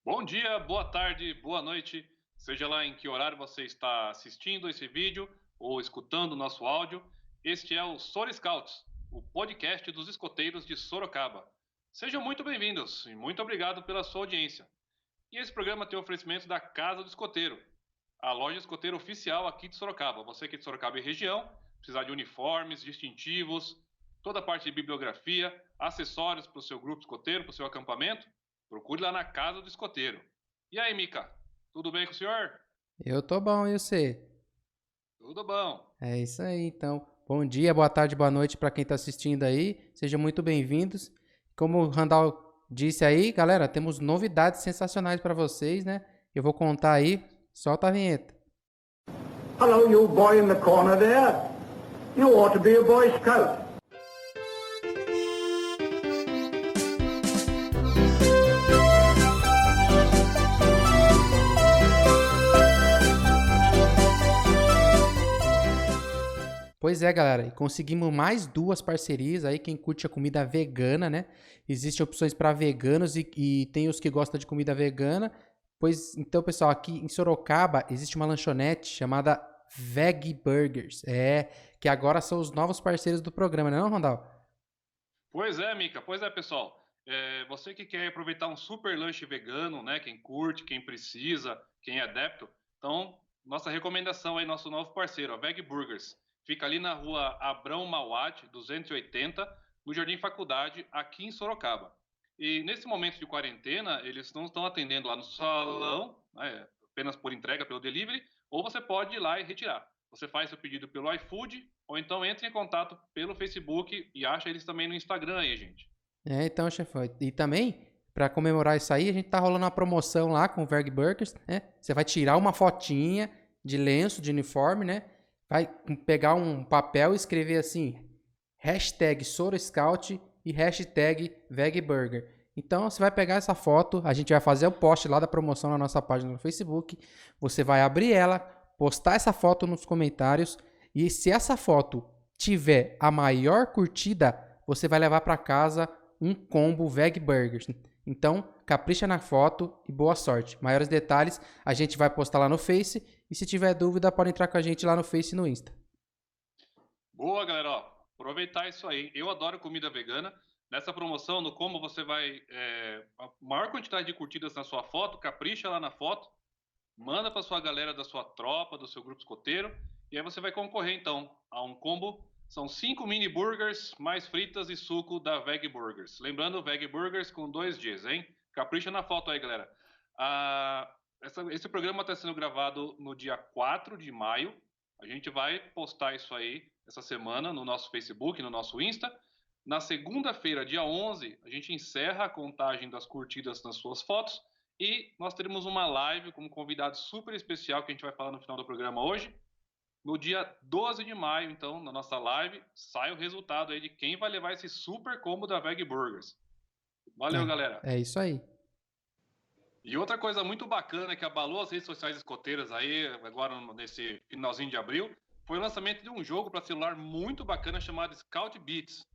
Bom dia, boa tarde, boa noite, seja lá em que horário você está assistindo esse vídeo ou escutando o nosso áudio. Este é o Soro Scouts, o podcast dos escoteiros de Sorocaba. Sejam muito bem-vindos e muito obrigado pela sua audiência. E esse programa tem oferecimento da Casa do Escoteiro, a loja escoteira oficial aqui de Sorocaba. Você aqui de Sorocaba e região, precisar de uniformes, distintivos, toda a parte de bibliografia, acessórios para o seu grupo escoteiro, para o seu acampamento, procure lá na Casa do Escoteiro. E aí, Mica, tudo bem com o senhor? Eu tô bom, e você? Tudo bom. É isso aí, então. Bom dia, boa tarde, boa noite para quem tá assistindo aí. Sejam muito bem-vindos. Como o Randall disse aí, galera, temos novidades sensacionais para vocês, né? Eu vou contar aí. Solta a vinheta. Hello, you boy in the corner there. You ought to be a Boy Scout. Pois é, galera, e conseguimos mais duas parcerias aí, quem curte a comida vegana, né? Existem opções para veganos e tem os que gostam de comida vegana. Pois então, pessoal, aqui em Sorocaba existe uma lanchonete chamada Veg Burgers. Que agora são os novos parceiros do programa, não é, Rondal? Pois é, Mica, pois é, pessoal. Você que quer aproveitar um super lanche vegano, né? Quem curte, quem precisa, quem é adepto. Então, nossa recomendação aí, nosso novo parceiro, a Veg Burgers. Fica ali na rua Abrão Mauad, 280, no Jardim Faculdade, aqui em Sorocaba. E nesse momento de quarentena, eles não estão atendendo lá no salão, né, apenas por entrega, pelo delivery, ou você pode ir lá e retirar. Você faz seu pedido pelo iFood, ou então entre em contato pelo Facebook e acha eles também no Instagram aí, gente. Então, chefão. E também, para comemorar isso aí, a gente tá rolando uma promoção lá com o Veg Burgers, né? Você vai tirar uma fotinha de lenço, de uniforme, né? Vai pegar um papel e escrever assim, hashtag SoroScout e hashtag VegBurger. Então, você vai pegar essa foto, a gente vai fazer o post lá da promoção na nossa página no Facebook, você vai abrir ela, postar essa foto nos comentários, e se essa foto tiver a maior curtida, você vai levar para casa um combo Veg Burgers. Então, capricha na foto e boa sorte. Maiores detalhes a gente vai postar lá no Face, e se tiver dúvida pode entrar com a gente lá no Face e no Insta. Boa, galera, ó, aproveitar isso aí. Eu adoro comida vegana. Nessa promoção, no como você vai a maior quantidade de curtidas na sua foto, capricha lá na foto, manda para sua galera da sua tropa, do seu grupo escoteiro, e aí você vai concorrer então a um combo. São 5 mini burgers, mais fritas e suco da Veg Burgers. Lembrando, Veg Burgers com 2 Gs, hein? Capricha na foto aí, galera. Esse programa está sendo gravado no dia 4 de maio. A gente vai postar isso aí essa semana no nosso Facebook, no nosso Insta. Na segunda-feira, dia 11, a gente encerra a contagem das curtidas nas suas fotos e nós teremos uma live com um convidado super especial que a gente vai falar no final do programa hoje. No dia 12 de maio, então, na nossa live, sai o resultado aí de quem vai levar esse super combo da Veg Burgers. Valeu, galera. É isso aí. E outra coisa muito bacana que abalou as redes sociais escoteiras aí, agora nesse finalzinho de abril, foi o lançamento de um jogo para celular muito bacana chamado Scout Beats.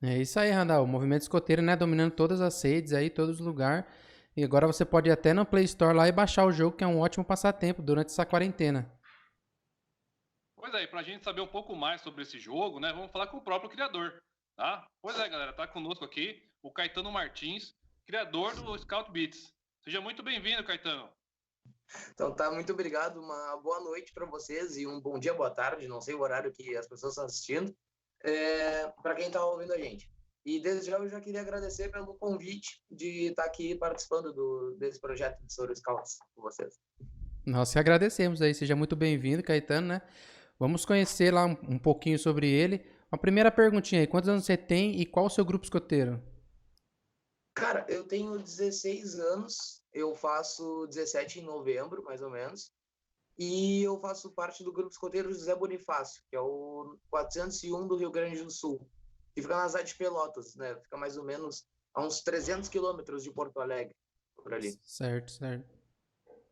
É isso aí, Randall. O movimento escoteiro, né, dominando todas as redes aí, todos os lugares. E agora você pode ir até no Play Store lá e baixar o jogo, que é um ótimo passatempo durante essa quarentena. Pois é, e pra gente saber um pouco mais sobre esse jogo, né, vamos falar com o próprio criador, tá? Pois é, galera, tá conosco aqui o Caetano Martins, criador do Scout Beats. Seja muito bem-vindo, Caetano. Então tá, muito obrigado, uma boa noite para vocês e um bom dia, boa tarde, não sei o horário que as pessoas estão assistindo, para quem está ouvindo a gente. E desde já eu já queria agradecer pelo convite de estar aqui participando desse projeto de Soro Scouts com vocês. Nós que agradecemos aí, seja muito bem-vindo, Caetano, né? Vamos conhecer lá um pouquinho sobre ele. Uma primeira perguntinha aí, quantos anos você tem e qual o seu grupo escoteiro? Cara, eu tenho 16 anos, eu faço 17 em novembro, mais ou menos, e eu faço parte do grupo escoteiro José Bonifácio, que é o 401 do Rio Grande do Sul, que fica na cidade de Pelotas, né? Fica mais ou menos a uns 300 quilômetros de Porto Alegre, por ali. Certo, certo.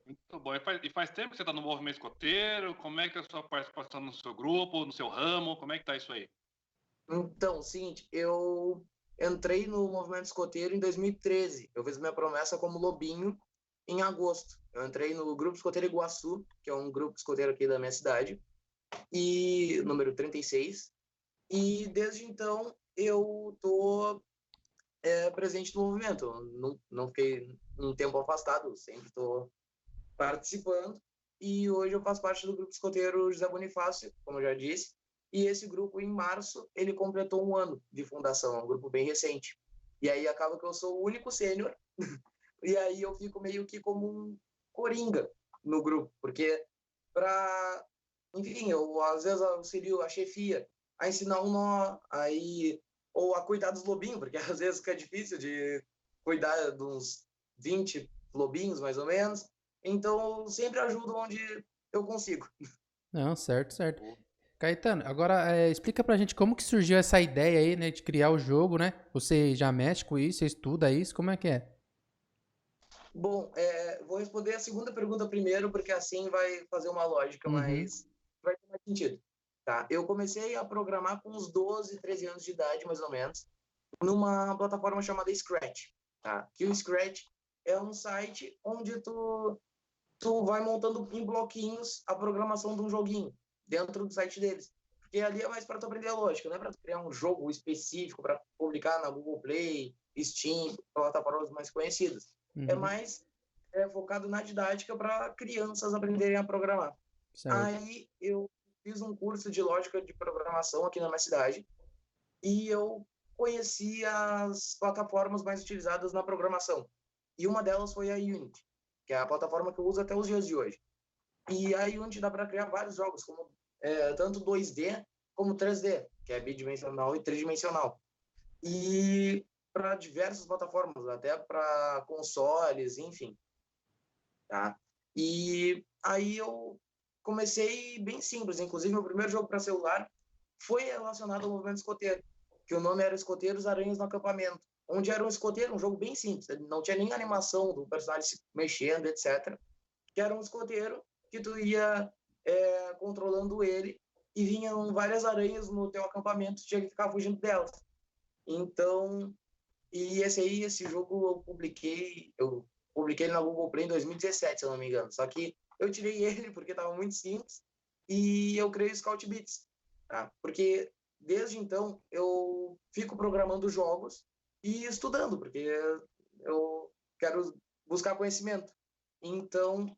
Muito bom. E faz tempo que você está no movimento escoteiro? Como é que é a sua participação no seu grupo, no seu ramo? Como é que tá isso aí? Então, seguinte, eu entrei no movimento escoteiro em 2013. Eu fiz minha promessa como lobinho em agosto. Eu entrei no Grupo Escoteiro Iguaçu, que é um grupo escoteiro aqui da minha cidade, e número 36. E desde então eu tô presente no movimento. Eu não fiquei um tempo afastado, sempre estou participando. E hoje eu faço parte do Grupo Escoteiro José Bonifácio, como eu já disse. E esse grupo, em março, ele completou 1 ano de fundação, é um grupo bem recente. E aí acaba que eu sou o único sênior, e aí eu fico meio que como um coringa no grupo, porque para, enfim, eu às vezes auxilio a chefia a ensinar um nó, aí, ou a cuidar dos lobinhos, porque às vezes fica difícil de cuidar de uns 20 lobinhos, mais ou menos. Então, eu sempre ajudo onde eu consigo. Não, certo, certo. Caetano, agora explica pra gente como que surgiu essa ideia aí, né, de criar o jogo, né? Você já mexe com isso, você estuda isso, como é que é? Bom, vou responder a segunda pergunta primeiro, porque assim vai fazer uma lógica, Uhum. mas vai ter mais sentido. Tá? Eu comecei a programar com uns 12, 13 anos de idade, mais ou menos, numa plataforma chamada Scratch. Tá? Que o Scratch é um site onde tu vai montando em bloquinhos a programação de um joguinho dentro do site deles. Porque ali é mais para tu aprender a lógica, não é para tu criar um jogo específico para publicar na Google Play, Steam, plataformas mais conhecidas. É Uhum. mais focado na didática para crianças aprenderem a programar. Certo. Aí eu fiz um curso de lógica de programação aqui na minha cidade e eu conheci as plataformas mais utilizadas na programação. E uma delas foi a Unity, que é a plataforma que eu uso até os dias de hoje. E a Unity dá para criar vários jogos, como tanto 2D como 3D, que é bidimensional e tridimensional. E para diversas plataformas, até para consoles, enfim. Tá? E aí eu comecei bem simples, inclusive meu primeiro jogo para celular foi relacionado ao movimento escoteiro, que o nome era Escoteiros Aranhas no Acampamento, onde era um escoteiro, um jogo bem simples, não tinha nem animação do personagem se mexendo, etc. Que era um escoteiro que tu ia controlando ele e vinham várias aranhas no teu acampamento, tu tinha que ficar fugindo delas. Então, e esse jogo eu publiquei ele na Google Play em 2017, se eu não me engano. Só que eu tirei ele porque estava muito simples e eu criei o Scout Beats, tá? Porque desde então eu fico programando jogos e estudando, porque eu quero buscar conhecimento. Então,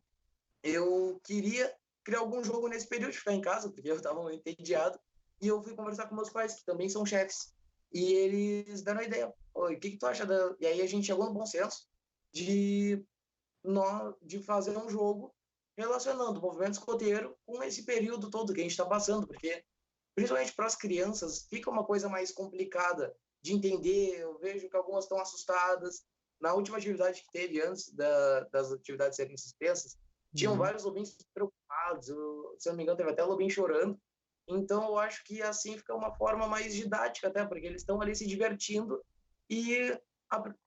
eu queria criar algum jogo nesse período de ficar em casa, porque eu estava entediado, e eu fui conversar com meus pais, que também são chefes, e eles deram a ideia, oi, o que que tu acha da... E aí a gente chegou no bom senso de, de fazer um jogo relacionando o movimento escoteiro com esse período todo que a gente está passando, porque principalmente para as crianças fica uma coisa mais complicada de entender, eu vejo que algumas estão assustadas. Na última atividade que teve antes das atividades serem suspensas, tinham Uhum. vários lobinhos preocupados, se eu não me engano teve até lobinho chorando. Então eu acho que assim fica uma forma mais didática até, porque eles estão ali se divertindo e,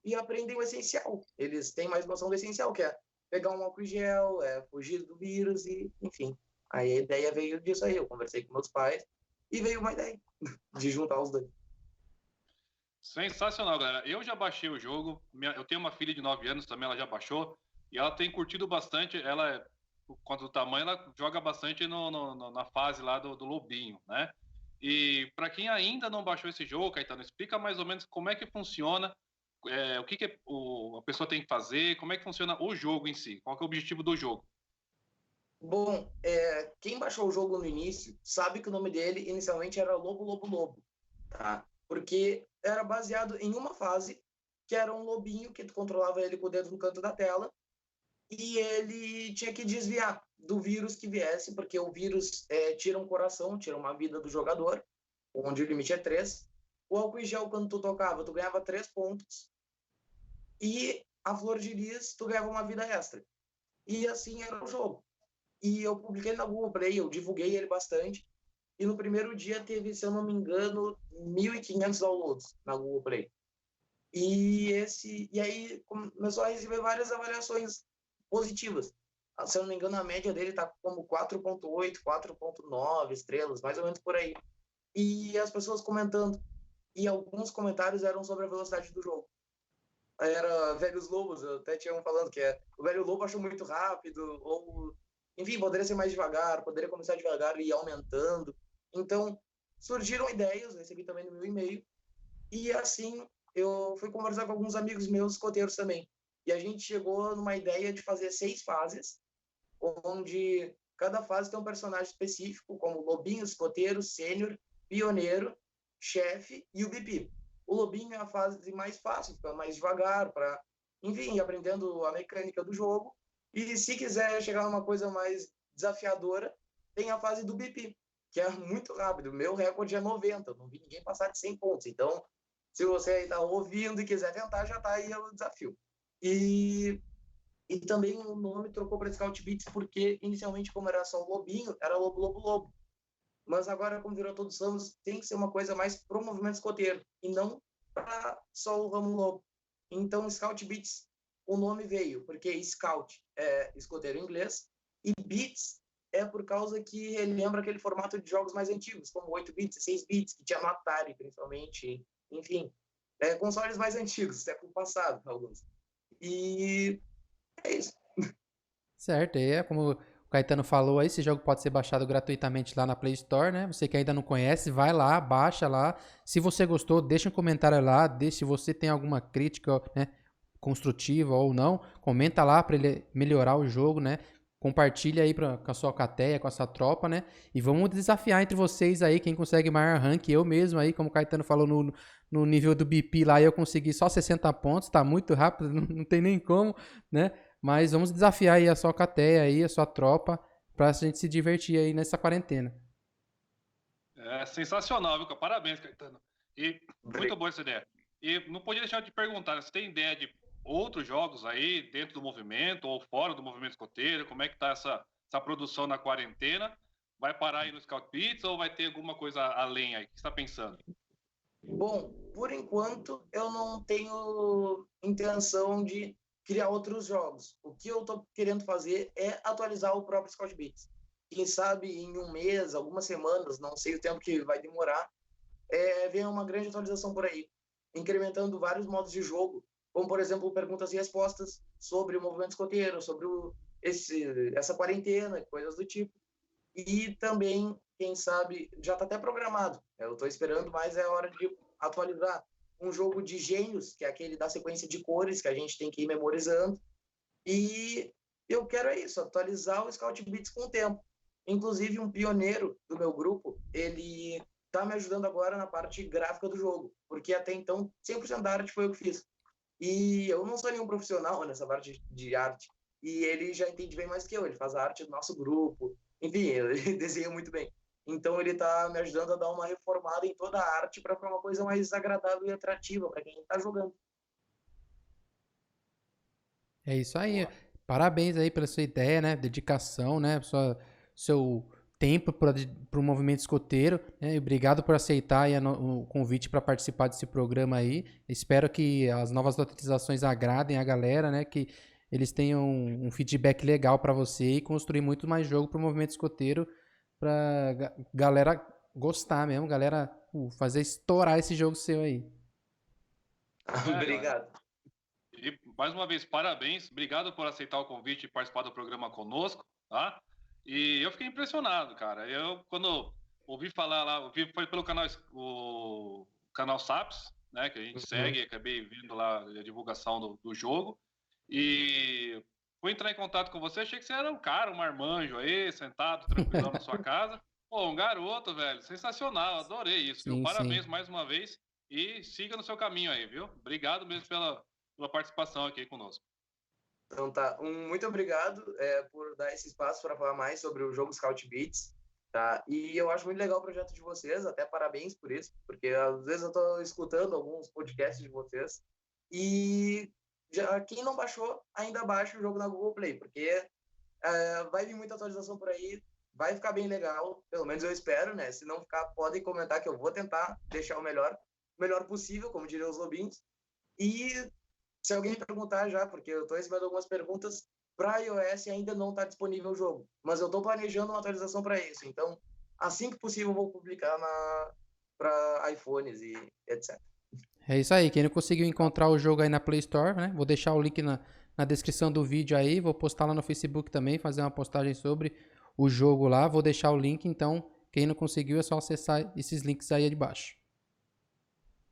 e aprendem o essencial. Eles têm mais noção do essencial, que é pegar um álcool gel, fugir do vírus e, enfim. Aí a ideia veio disso aí, eu conversei com meus pais e veio uma ideia de juntar os dois. Sensacional, galera. Eu já baixei o jogo. Eu tenho uma filha de 9 anos também, ela já baixou. E ela tem curtido bastante. Ela, quanto ao tamanho, ela joga bastante na fase lá do lobinho, né? E para quem ainda não baixou esse jogo, Caetano, explica mais ou menos como é que funciona, o que a pessoa tem que fazer, como é que funciona o jogo em si, qual que é o objetivo do jogo. Bom, quem baixou o jogo no início sabe que o nome dele inicialmente era Lobo, Lobo, Lobo, tá? Porque era baseado em uma fase que era um lobinho que tu controlava ele com o dedo no canto da tela e ele tinha que desviar do vírus que viesse, porque o vírus tira um coração, tira uma vida do jogador, onde o limite é 3. O álcool em gel, quando tu tocava, tu ganhava 3 pontos e a flor de lis, tu ganhava uma vida extra. E assim era o jogo. E eu publiquei na Google Play, eu divulguei ele bastante. E no primeiro dia teve, se eu não me engano, 1.500 downloads na Google Play. E aí começou a receber várias avaliações positivas. Se eu não me engano, a média dele está como 4.8, 4.9 estrelas, mais ou menos por aí. E as pessoas comentando. E alguns comentários eram sobre a velocidade do jogo. era Velhos Lobos, eu até tinha um falando que o Velho Lobo achou muito rápido, ou enfim, poderia ser mais devagar, poderia começar devagar e ir aumentando. Então, surgiram ideias, recebi também no meu e-mail, e assim eu fui conversar com alguns amigos meus escoteiros também. E a gente chegou numa ideia de fazer 6 fases, onde cada fase tem um personagem específico, como lobinho, escoteiro, sênior, pioneiro, chefe e o BP. O lobinho é a fase mais fácil, fica mais devagar, para, enfim, ir aprendendo a mecânica do jogo. E se quiser chegar numa coisa mais desafiadora, tem a fase do BP, que é muito rápido. Meu recorde é 90, eu não vi ninguém passar de 100 pontos. Então, se você está ouvindo e quiser tentar, já está aí o desafio. E também o nome trocou para Scout Beats porque inicialmente, como era só o lobinho, era lobo, lobo, lobo. Mas agora, como virou todos os ramos, tem que ser uma coisa mais pro movimento escoteiro e não para só o ramo lobo. Então, Scout Beats, o nome veio porque Scout é escoteiro em inglês e Beats é por causa que ele lembra aquele formato de jogos mais antigos, como 8 bits, 6 bits, que tinha no Atari, principalmente. Enfim, consoles mais antigos, século passado, alguns. E é isso. Certo, como o Caetano falou aí, esse jogo pode ser baixado gratuitamente lá na Play Store, né? Você que ainda não conhece, vai lá, baixa lá. Se você gostou, deixa um comentário lá, se você tem alguma crítica, né, construtiva ou não, comenta lá para ele melhorar o jogo, né? Compartilha aí com a sua cateia, com a sua tropa, né? E vamos desafiar entre vocês aí, quem consegue maior rank, eu mesmo aí, como o Caetano falou no nível do BP lá, eu consegui só 60 pontos, tá muito rápido, não tem nem como, né? Mas vamos desafiar aí a sua cateia aí, a sua tropa, pra gente se divertir aí nessa quarentena. É sensacional, viu, cara? Parabéns, Caetano. E muito boa essa ideia. E não podia deixar de te perguntar, né? Você tem ideia de outros jogos aí dentro do movimento ou fora do movimento escoteiro? Como é que tá essa produção na quarentena? Vai parar aí no Scout Beats ou vai ter alguma coisa além aí? O que você está pensando? Bom, por enquanto eu não tenho intenção de criar outros jogos. O que eu estou querendo fazer é atualizar o próprio Scout Beats. Quem sabe em um mês, algumas semanas, não sei o tempo que vai demorar, vem uma grande atualização por aí, incrementando vários modos de jogo, como por exemplo perguntas e respostas sobre o movimento escoteiro, sobre essa quarentena, coisas do tipo. E também, quem sabe, já está até programado. Eu estou esperando, mas é hora de atualizar um jogo de gênios, que é aquele da sequência de cores que a gente tem que ir memorizando. E eu quero isso, atualizar o Scout Beats com o tempo. Inclusive, um pioneiro do meu grupo, ele está me ajudando agora na parte gráfica do jogo, porque até então 100% da arte foi eu que fiz. E eu não sou nenhum profissional nessa parte de arte. E ele já entende bem mais que eu. Ele faz a arte do nosso grupo. Enfim, ele desenha muito bem. Então ele está me ajudando a dar uma reformada em toda a arte para ficar uma coisa mais agradável e atrativa para quem está jogando. É isso aí. Parabéns aí pela sua ideia, né? Dedicação, né? Seu tempo para o movimento escoteiro, né? E obrigado por aceitar aí o convite para participar desse programa aí. Espero que as novas atualizações agradem a galera, né? Que eles tenham um feedback legal para você e construir muito mais jogo para o movimento escoteiro, para galera gostar mesmo, galera fazer estourar esse jogo seu aí. Obrigado. E mais uma vez, parabéns. Obrigado por aceitar o convite e participar do programa conosco, tá? E eu fiquei impressionado, cara. Eu, quando ouvi falar lá, foi pelo o canal SAPS, né? Que a gente segue, acabei vendo lá a divulgação do jogo. E fui entrar em contato com você, achei que você era um cara, um marmanjo aí, sentado, tranquilão na sua casa. Pô, um garoto, velho, sensacional, adorei isso, viu? Sim, Parabéns sim. mais uma vez e siga no seu caminho aí, viu? Obrigado mesmo pela participação aqui conosco. Então tá, muito obrigado por dar esse espaço para falar mais sobre o jogo Scout Beats, tá? E eu acho muito legal o projeto de vocês, até parabéns por isso, porque às vezes eu tô escutando alguns podcasts de vocês e quem não baixou, ainda baixa o jogo na Google Play, porque vai vir muita atualização por aí, vai ficar bem legal, pelo menos eu espero, né? Se não ficar, podem comentar que eu vou tentar deixar o melhor possível, como diriam os lobinhos. E se alguém perguntar já, porque eu estou recebendo algumas perguntas, para iOS ainda não está disponível o jogo, mas eu estou planejando uma atualização para isso. Então, assim que possível, eu vou publicar para iPhones e etc. É isso aí. Quem não conseguiu encontrar o jogo aí na Play Store, né? Vou deixar o link na descrição do vídeo aí. Vou postar lá no Facebook também, fazer uma postagem sobre o jogo lá. Vou deixar o link, então quem não conseguiu é só acessar esses links aí de baixo.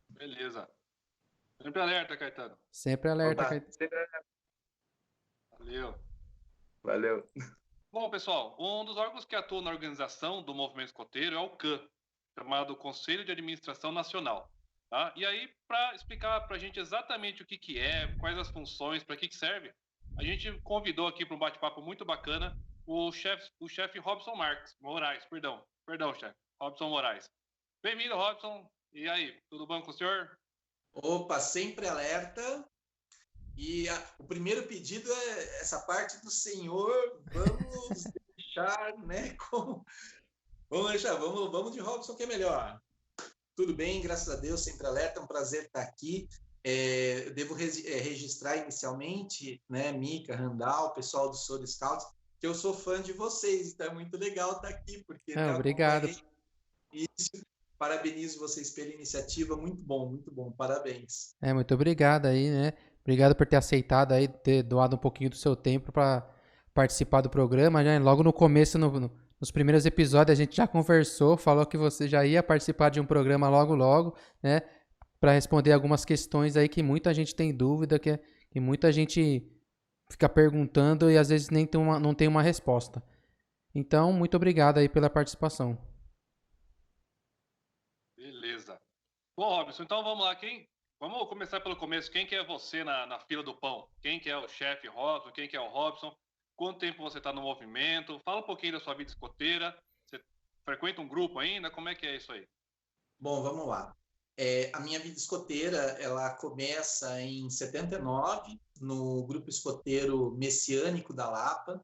Beleza. Sempre alerta, Caetano. Sempre alerta. Opa, Valeu. valeu. Bom, pessoal, um dos órgãos que atua na organização do movimento escoteiro é o CAN, chamado Conselho de Administração Nacional. Tá? E aí, para explicar para a gente exatamente o que é, quais as funções, para que serve, a gente convidou aqui para um bate-papo muito bacana o chefe Robson Moraes, perdão, chefe, Robson Moraes. Bem-vindo, Robson. E aí, tudo bom com o senhor? Opa, sempre alerta. E o primeiro pedido é essa parte do senhor. Vamos deixar, né? Vamos deixar, vamos de Robson, que é melhor. Tudo bem, graças a Deus, sempre alerta. É um prazer estar aqui. Eu devo registrar inicialmente, né, Mica, Randall, pessoal do Soul Scouts, que eu sou fã de vocês. Então é muito legal estar aqui, porque Obrigado. isso. Parabenizo vocês pela iniciativa, muito bom, parabéns. Muito obrigado aí, né? Obrigado por ter aceitado aí, ter doado um pouquinho do seu tempo para participar do programa, né? Logo no começo, nos primeiros episódios, a gente já conversou, falou que você já ia participar de um programa logo, né? Para responder algumas questões aí que muita gente tem dúvida, que muita gente fica perguntando e às vezes não tem uma resposta. Então, muito obrigado aí pela participação. Beleza. Bom, Robson, então vamos lá. Vamos começar pelo começo. Quem que é você na fila do pão? Quem que é o chefe Robson? Quem que é o Robson? Quanto tempo você está no movimento? Fala um pouquinho da sua vida escoteira. Você frequenta um grupo ainda? Como é que é isso aí? Bom, vamos lá. A minha vida escoteira, ela começa em 79, no grupo escoteiro messiânico da Lapa.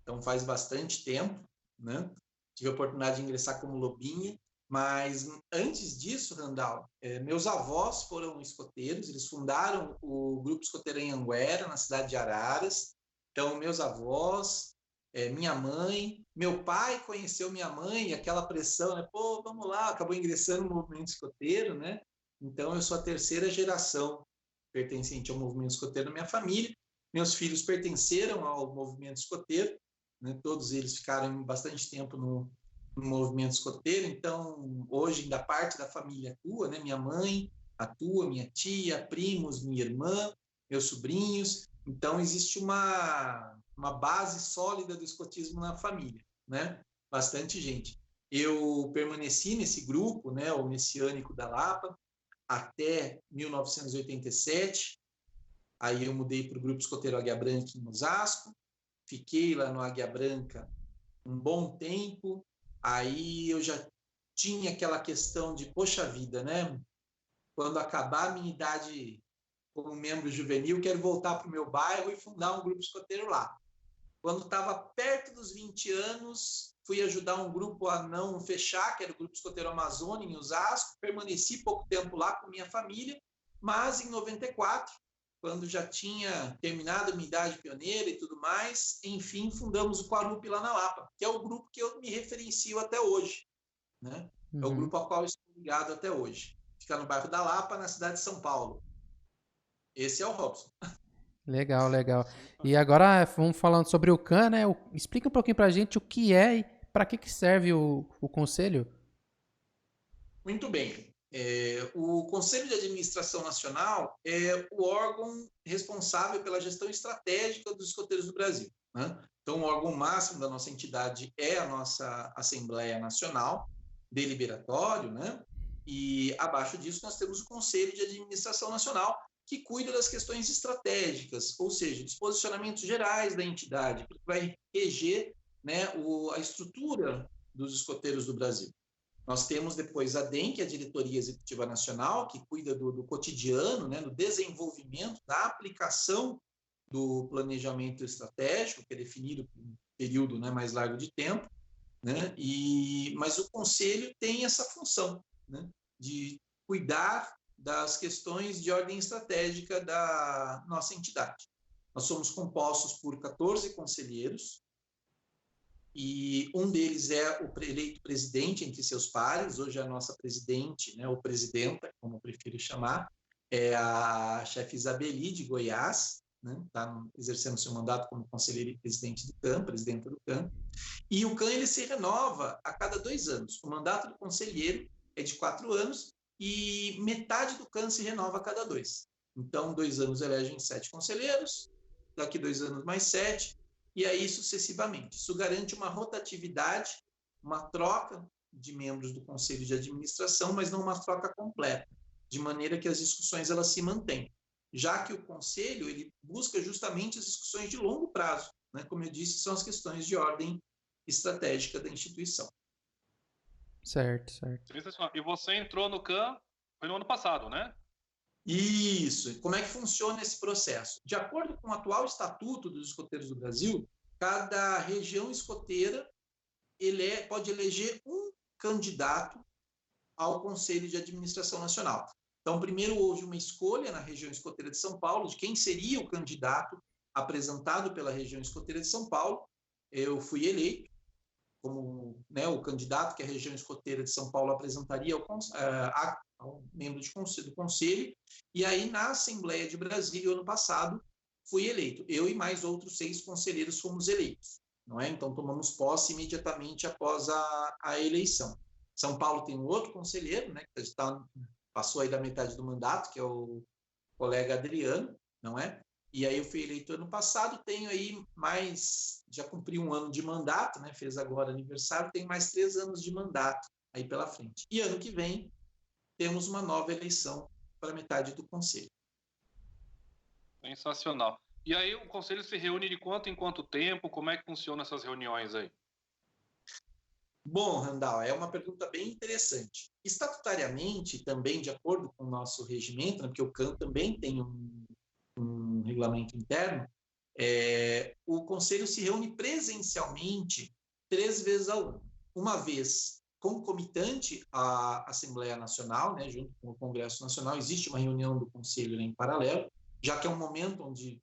Então faz bastante tempo, né? Tive a oportunidade de ingressar como lobinha. Mas antes disso, Randall, meus avós foram escoteiros, eles fundaram o Grupo Escoteiro em Anguera, na cidade de Araras. Então, meus avós, minha mãe, meu pai conheceu minha mãe, aquela pressão, né? Pô, vamos lá, acabou ingressando no movimento escoteiro, né? Então, eu sou a terceira geração pertencente ao movimento escoteiro da minha família. Meus filhos pertenceram ao movimento escoteiro, né? Todos eles ficaram bastante tempo no movimento escoteiro. Então, hoje, ainda parte da família atua, né? Minha mãe atua, minha tia, primos, minha irmã, meus sobrinhos. Então, existe uma base sólida do escotismo na família, né? Bastante gente. Eu permaneci nesse grupo, né, o Messiânico da Lapa, até 1987. Aí eu mudei para o Grupo Escoteiro Águia Branca em Osasco. Fiquei lá no Águia Branca um bom tempo. Aí eu já tinha aquela questão de, poxa vida, né? Quando acabar a minha idade como membro juvenil, quero voltar para o meu bairro e fundar um grupo escoteiro lá. Quando estava perto dos 20 anos, fui ajudar um grupo a não fechar, que era o Grupo Escoteiro Amazônia, em Osasco. Permaneci pouco tempo lá com minha família, mas em 94, quando já tinha terminado a minha idade pioneira e tudo mais, enfim, fundamos o Quarupi lá na Lapa, que é o grupo que eu me referencio até hoje, né? É o grupo ao qual eu estou ligado até hoje. Fica no bairro da Lapa, na cidade de São Paulo. Esse é o Robson. Legal. E agora vamos falando sobre o CAN, né? Explica um pouquinho pra gente o que é e para que serve o conselho. Muito bem. O Conselho de Administração Nacional é o órgão responsável pela gestão estratégica dos escoteiros do Brasil, né? Então, o órgão máximo da nossa entidade é a nossa Assembleia Nacional, deliberatório, né? E abaixo disso nós temos o Conselho de Administração Nacional, que cuida das questões estratégicas, ou seja, dos posicionamentos gerais da entidade, que vai reger, né, a estrutura dos escoteiros do Brasil. Nós temos depois a DEM, que é a Diretoria Executiva Nacional, que cuida do cotidiano, né, do desenvolvimento, da aplicação do planejamento estratégico, que é definido por um período, né, mais largo de tempo, né? Mas o Conselho tem essa função, né, de cuidar das questões de ordem estratégica da nossa entidade. Nós somos compostos por 14 conselheiros e um deles é o eleito presidente entre seus pares. Hoje a nossa presidente, né, ou presidenta, como eu prefiro chamar, é a chefe Isabeli, de Goiás, né, está exercendo seu mandato como conselheira e presidente do CAN, presidenta do CAN. E o CAN ele se renova a cada 2 anos. O mandato do conselheiro é de 4 anos e metade do CAN se renova a cada 2. Então, 2 anos elegem 7 conselheiros, daqui 2 anos mais 7, e aí sucessivamente. Isso garante uma rotatividade, uma troca de membros do conselho de administração, mas não uma troca completa, de maneira que as discussões elas se mantêm, já que o conselho ele busca justamente as discussões de longo prazo, né? Como eu disse, são as questões de ordem estratégica da instituição. Certo, certo. E você entrou no CAN, foi no ano passado, né? Isso. Como é que funciona esse processo? De acordo com o atual Estatuto dos Escoteiros do Brasil, cada região escoteira pode eleger um candidato ao Conselho de Administração Nacional. Então, primeiro houve uma escolha na região escoteira de São Paulo de quem seria o candidato apresentado pela região escoteira de São Paulo. Eu fui eleito como, né, o candidato que a região escoteira de São Paulo apresentaria ao membro do conselho, e aí na Assembleia de Brasília, ano passado, fui eleito. Eu e mais outros 6 conselheiros fomos eleitos, não é? Então tomamos posse imediatamente após a eleição. São Paulo tem um outro conselheiro, né, que passou aí da metade do mandato, que é o colega Adriano, não é? E aí eu fui eleito ano passado, tenho aí já cumpri 1 ano de mandato, né? Fez agora aniversário, tenho mais 3 anos de mandato aí pela frente. E ano que vem temos uma nova eleição para metade do conselho. Sensacional. E aí o conselho se reúne de quanto em quanto tempo? Como é que funcionam essas reuniões aí? Bom, Randall, é uma pergunta bem interessante. Estatutariamente, também de acordo com o nosso regimento, né, porque o CAN também tem um regulamento interno, o Conselho se reúne presencialmente 3 vezes ao ano. Uma vez concomitante à Assembleia Nacional, né, junto com o Congresso Nacional, existe uma reunião do Conselho, né, em paralelo, já que é um momento onde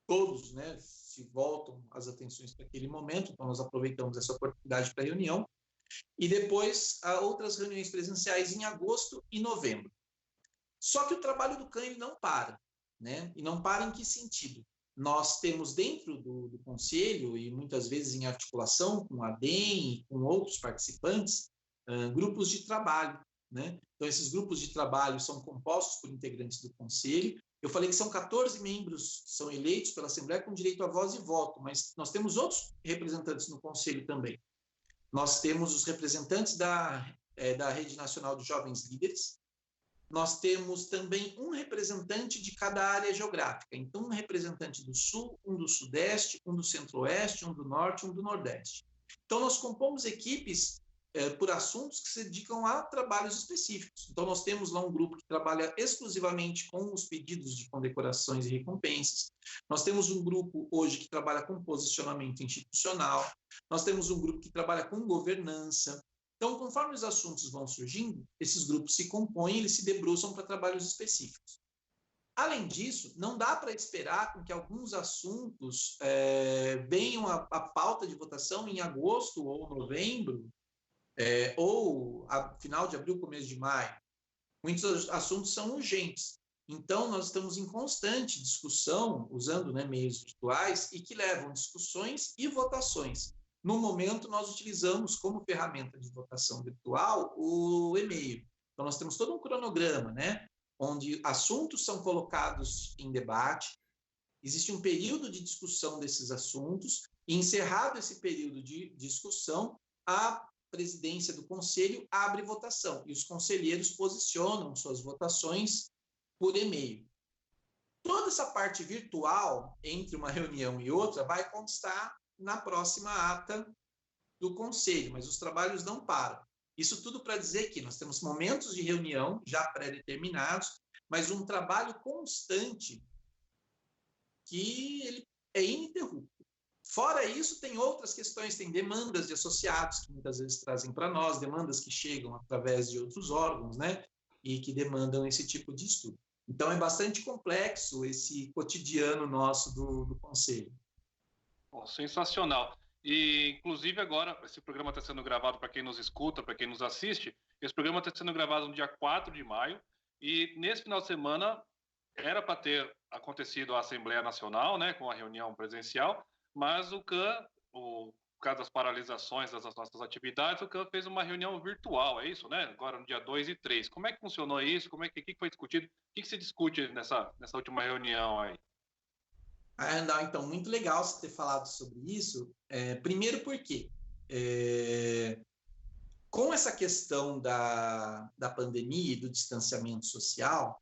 todos, né, se voltam as atenções para aquele momento, então nós aproveitamos essa oportunidade para a reunião, e depois há outras reuniões presenciais em agosto e novembro. Só que o trabalho do CAN ele não para, né? E não para em que sentido? Nós temos dentro do Conselho, e muitas vezes em articulação com a DEM e com outros participantes, grupos de trabalho, né? Então, esses grupos de trabalho são compostos por integrantes do Conselho. Eu falei que são 14 membros que são eleitos pela Assembleia com direito a voz e voto, mas nós temos outros representantes no Conselho também. Nós temos os representantes da Rede Nacional de Jovens Líderes. Nós temos também um representante de cada área geográfica. Então, um representante do Sul, um do Sudeste, um do Centro-Oeste, um do Norte, um do Nordeste. Então, nós compomos equipes por assuntos que se dedicam a trabalhos específicos. Então, nós temos lá um grupo que trabalha exclusivamente com os pedidos de condecorações e recompensas. Nós temos um grupo hoje que trabalha com posicionamento institucional. Nós temos um grupo que trabalha com governança. Então, conforme os assuntos vão surgindo, esses grupos se compõem, eles se debruçam para trabalhos específicos. Além disso, não dá para esperar com que alguns assuntos venham à pauta de votação em agosto ou novembro, ou a final de abril, começo de maio. Muitos assuntos são urgentes. Então, nós estamos em constante discussão, usando, né, meios virtuais, e que levam discussões e votações. No momento, nós utilizamos como ferramenta de votação virtual o e-mail. Então, nós temos todo um cronograma, né, onde assuntos são colocados em debate, existe um período de discussão desses assuntos, e encerrado esse período de discussão, a presidência do conselho abre votação, e os conselheiros posicionam suas votações por e-mail. Toda essa parte virtual, entre uma reunião e outra, vai constar na próxima ata do conselho, mas os trabalhos não param. Isso tudo para dizer que nós temos momentos de reunião já pré-determinados, mas um trabalho constante que ele é ininterrupto. Fora isso, tem outras questões, tem demandas de associados que muitas vezes trazem para nós, demandas que chegam através de outros órgãos, né, e que demandam esse tipo de estudo. Então, é bastante complexo esse cotidiano nosso do Conselho. Oh, sensacional. E, inclusive, agora, esse programa está sendo gravado para quem nos escuta, para quem nos assiste. Esse programa está sendo gravado no dia 4 de maio. E, nesse final de semana, era para ter acontecido a Assembleia Nacional, né, com a reunião presencial, mas o CAN, por causa das paralisações das nossas atividades, o CAN fez uma reunião virtual, é isso, né? Agora, no dia 2 e 3. Como é que funcionou isso? O que foi discutido? O que se discute nessa última reunião aí? Randall, então, muito legal você ter falado sobre isso. Primeiro porque, com essa questão da pandemia e do distanciamento social,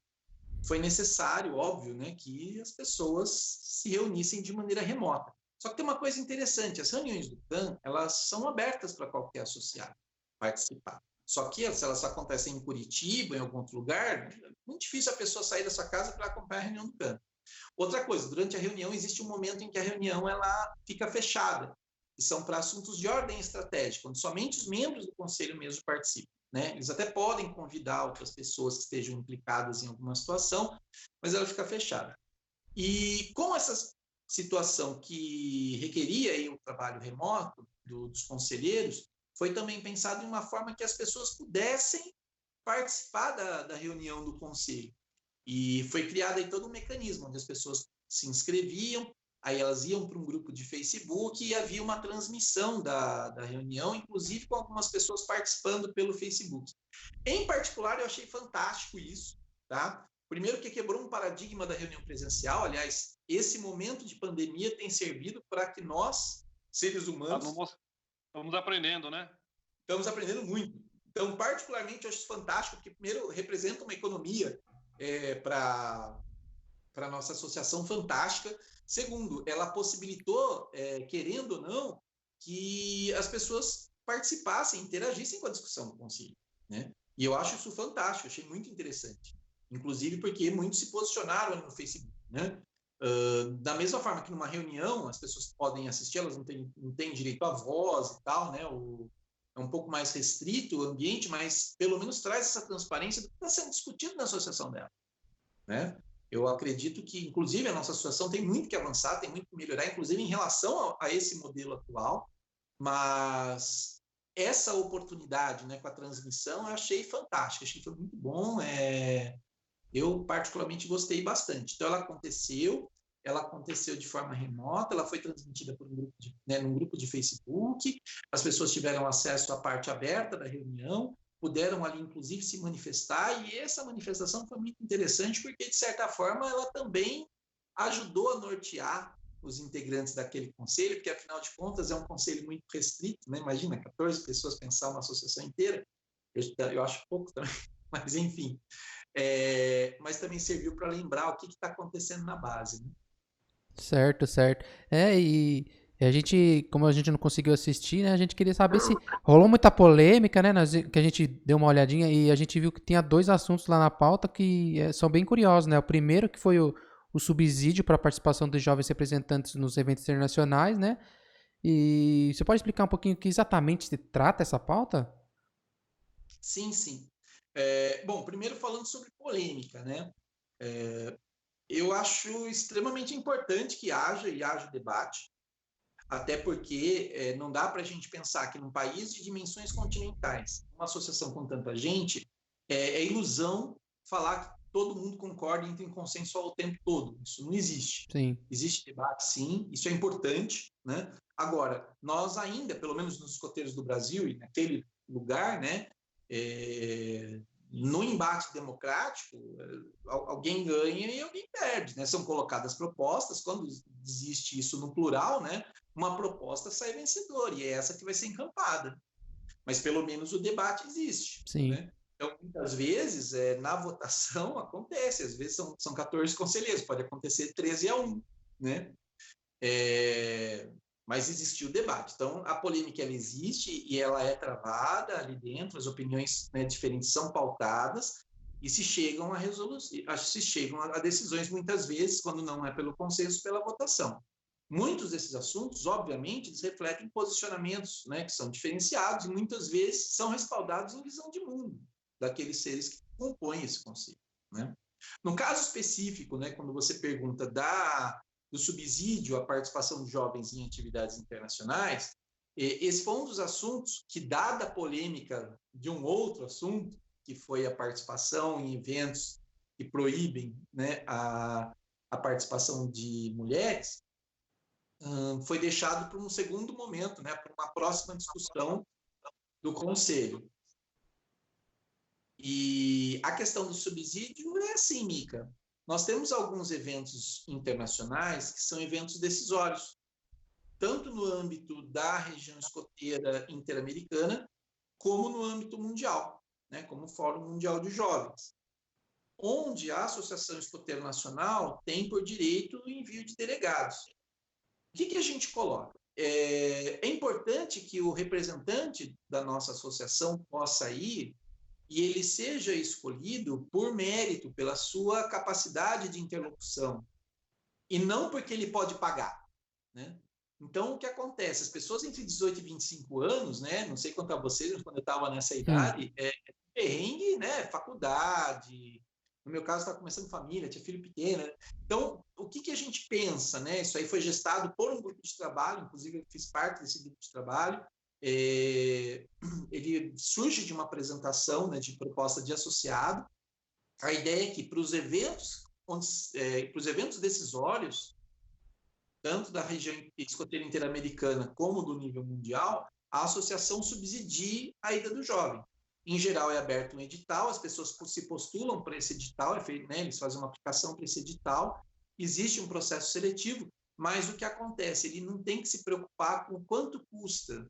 foi necessário, óbvio, né, que as pessoas se reunissem de maneira remota. Só que tem uma coisa interessante, as reuniões do CAN, elas são abertas para qualquer associado participar. Só que se elas acontecem em Curitiba, em algum outro lugar, é muito difícil a pessoa sair da sua casa para acompanhar a reunião do CAN. Outra coisa, durante a reunião existe um momento em que a reunião ela fica fechada, que são para assuntos de ordem estratégica, onde somente os membros do conselho mesmo participam. Né? Eles até podem convidar outras pessoas que estejam implicadas em alguma situação, mas ela fica fechada. E com essa situação que requeria aí um trabalho remoto dos conselheiros, foi também pensado em uma forma que as pessoas pudessem participar da reunião do conselho. E foi criado aí todo um mecanismo onde as pessoas se inscreviam, aí elas iam para um grupo de Facebook e havia uma transmissão da reunião, inclusive com algumas pessoas participando pelo Facebook. Em particular, eu achei fantástico isso, tá? Primeiro que quebrou um paradigma da reunião presencial, aliás, esse momento de pandemia tem servido para que nós, seres humanos... Estamos aprendendo, né? Estamos aprendendo muito. Então, particularmente, eu acho isso fantástico, porque primeiro representa uma economia para a nossa associação fantástica. Segundo, ela possibilitou, querendo ou não, que as pessoas participassem, interagissem com a discussão do conselho. Né? E eu acho isso fantástico, achei muito interessante. Inclusive porque muitos se posicionaram no Facebook. Né? Da mesma forma que numa reunião as pessoas podem assistir, elas não têm direito à voz e tal, né? É um pouco mais restrito o ambiente, mas pelo menos traz essa transparência do que está sendo discutido na associação dela. Né? Eu acredito que, inclusive, a nossa associação tem muito que avançar, tem muito que melhorar, inclusive em relação a esse modelo atual, mas essa oportunidade, né, com a transmissão eu achei fantástica, achei que foi muito bom, eu particularmente gostei bastante. Então, ela aconteceu de forma remota, ela foi transmitida por num grupo de Facebook, as pessoas tiveram acesso à parte aberta da reunião, puderam ali, inclusive, se manifestar, e essa manifestação foi muito interessante, porque, de certa forma, ela também ajudou a nortear os integrantes daquele conselho, porque, afinal de contas, é um conselho muito restrito, né? Imagina, 14 pessoas pensar uma associação inteira, eu acho pouco também, mas, enfim. Mas também serviu para lembrar o que está acontecendo na base, né? Certo, certo. E a gente, como a gente não conseguiu assistir, né, a gente queria saber se rolou muita polêmica, né, que a gente deu uma olhadinha e a gente viu que tinha 2 assuntos lá na pauta que são bem curiosos, né? O primeiro que foi o subsídio para a participação dos jovens representantes nos eventos internacionais, né? E você pode explicar um pouquinho o que exatamente se trata essa pauta? Sim, sim. Bom, primeiro falando sobre polêmica, né? Eu acho extremamente importante que haja debate, até porque não dá para a gente pensar que num país de dimensões continentais, uma associação com tanta gente, é ilusão falar que todo mundo concorda e entra em consenso o tempo todo. Isso não existe. Sim. Existe debate, sim, isso é importante, né? Agora, nós ainda, pelo menos nos escoteiros do Brasil e naquele lugar, né, no embate democrático, alguém ganha e alguém perde, né? São colocadas propostas, quando existe isso no plural, né? Uma proposta sai vencedora, e é essa que vai ser encampada. Mas pelo menos o debate existe. Sim. Né? Então, muitas vezes, na votação acontece, às vezes são 14 conselheiros, pode acontecer 13-1, né? Mas existiu o debate. Então, a polêmica ela existe e ela é travada ali dentro, as opiniões, né, diferentes são pautadas e se chegam a decisões muitas vezes, quando não é pelo consenso, pela votação. Muitos desses assuntos, obviamente, eles refletem posicionamentos, né, que são diferenciados e muitas vezes são respaldados em visão de mundo daqueles seres que compõem esse conselho. Né? No caso específico, né, quando você pergunta do subsídio à participação de jovens em atividades internacionais, esse foi um dos assuntos que, dada a polêmica de um outro assunto, que foi a participação em eventos que proíbem, né, a participação de mulheres, foi deixado para um segundo momento, né, para uma próxima discussão do Conselho. E a questão do subsídio é assim, Mica. Nós temos alguns eventos internacionais que são eventos decisórios, tanto no âmbito da região escoteira interamericana, como no âmbito mundial, né, como o Fórum Mundial de Jovens, onde a Associação Escoteira Nacional tem por direito o envio de delegados. O que a gente coloca? É importante que o representante da nossa associação possa ir e ele seja escolhido por mérito, pela sua capacidade de interlocução, e não porque ele pode pagar, né? Então, o que acontece? As pessoas entre 18 e 25 anos, né? Não sei quanto a vocês, mas quando eu estava nessa idade, perrengue, né? Faculdade. No meu caso, estava começando família, tinha filho pequeno. Né? Então, o que a gente pensa, né? Isso aí foi gestado por um grupo de trabalho, inclusive eu fiz parte desse grupo de trabalho. Ele surge de uma apresentação, né, de proposta de associado. A ideia é que para os eventos decisórios, tanto da região escoteira interamericana como do nível mundial, a associação subsidie a ida do jovem. Em geral, é aberto um edital, as pessoas se postulam para esse edital, né, eles fazem uma aplicação para esse edital, existe um processo seletivo, mas o que acontece? Ele não tem que se preocupar com quanto custa,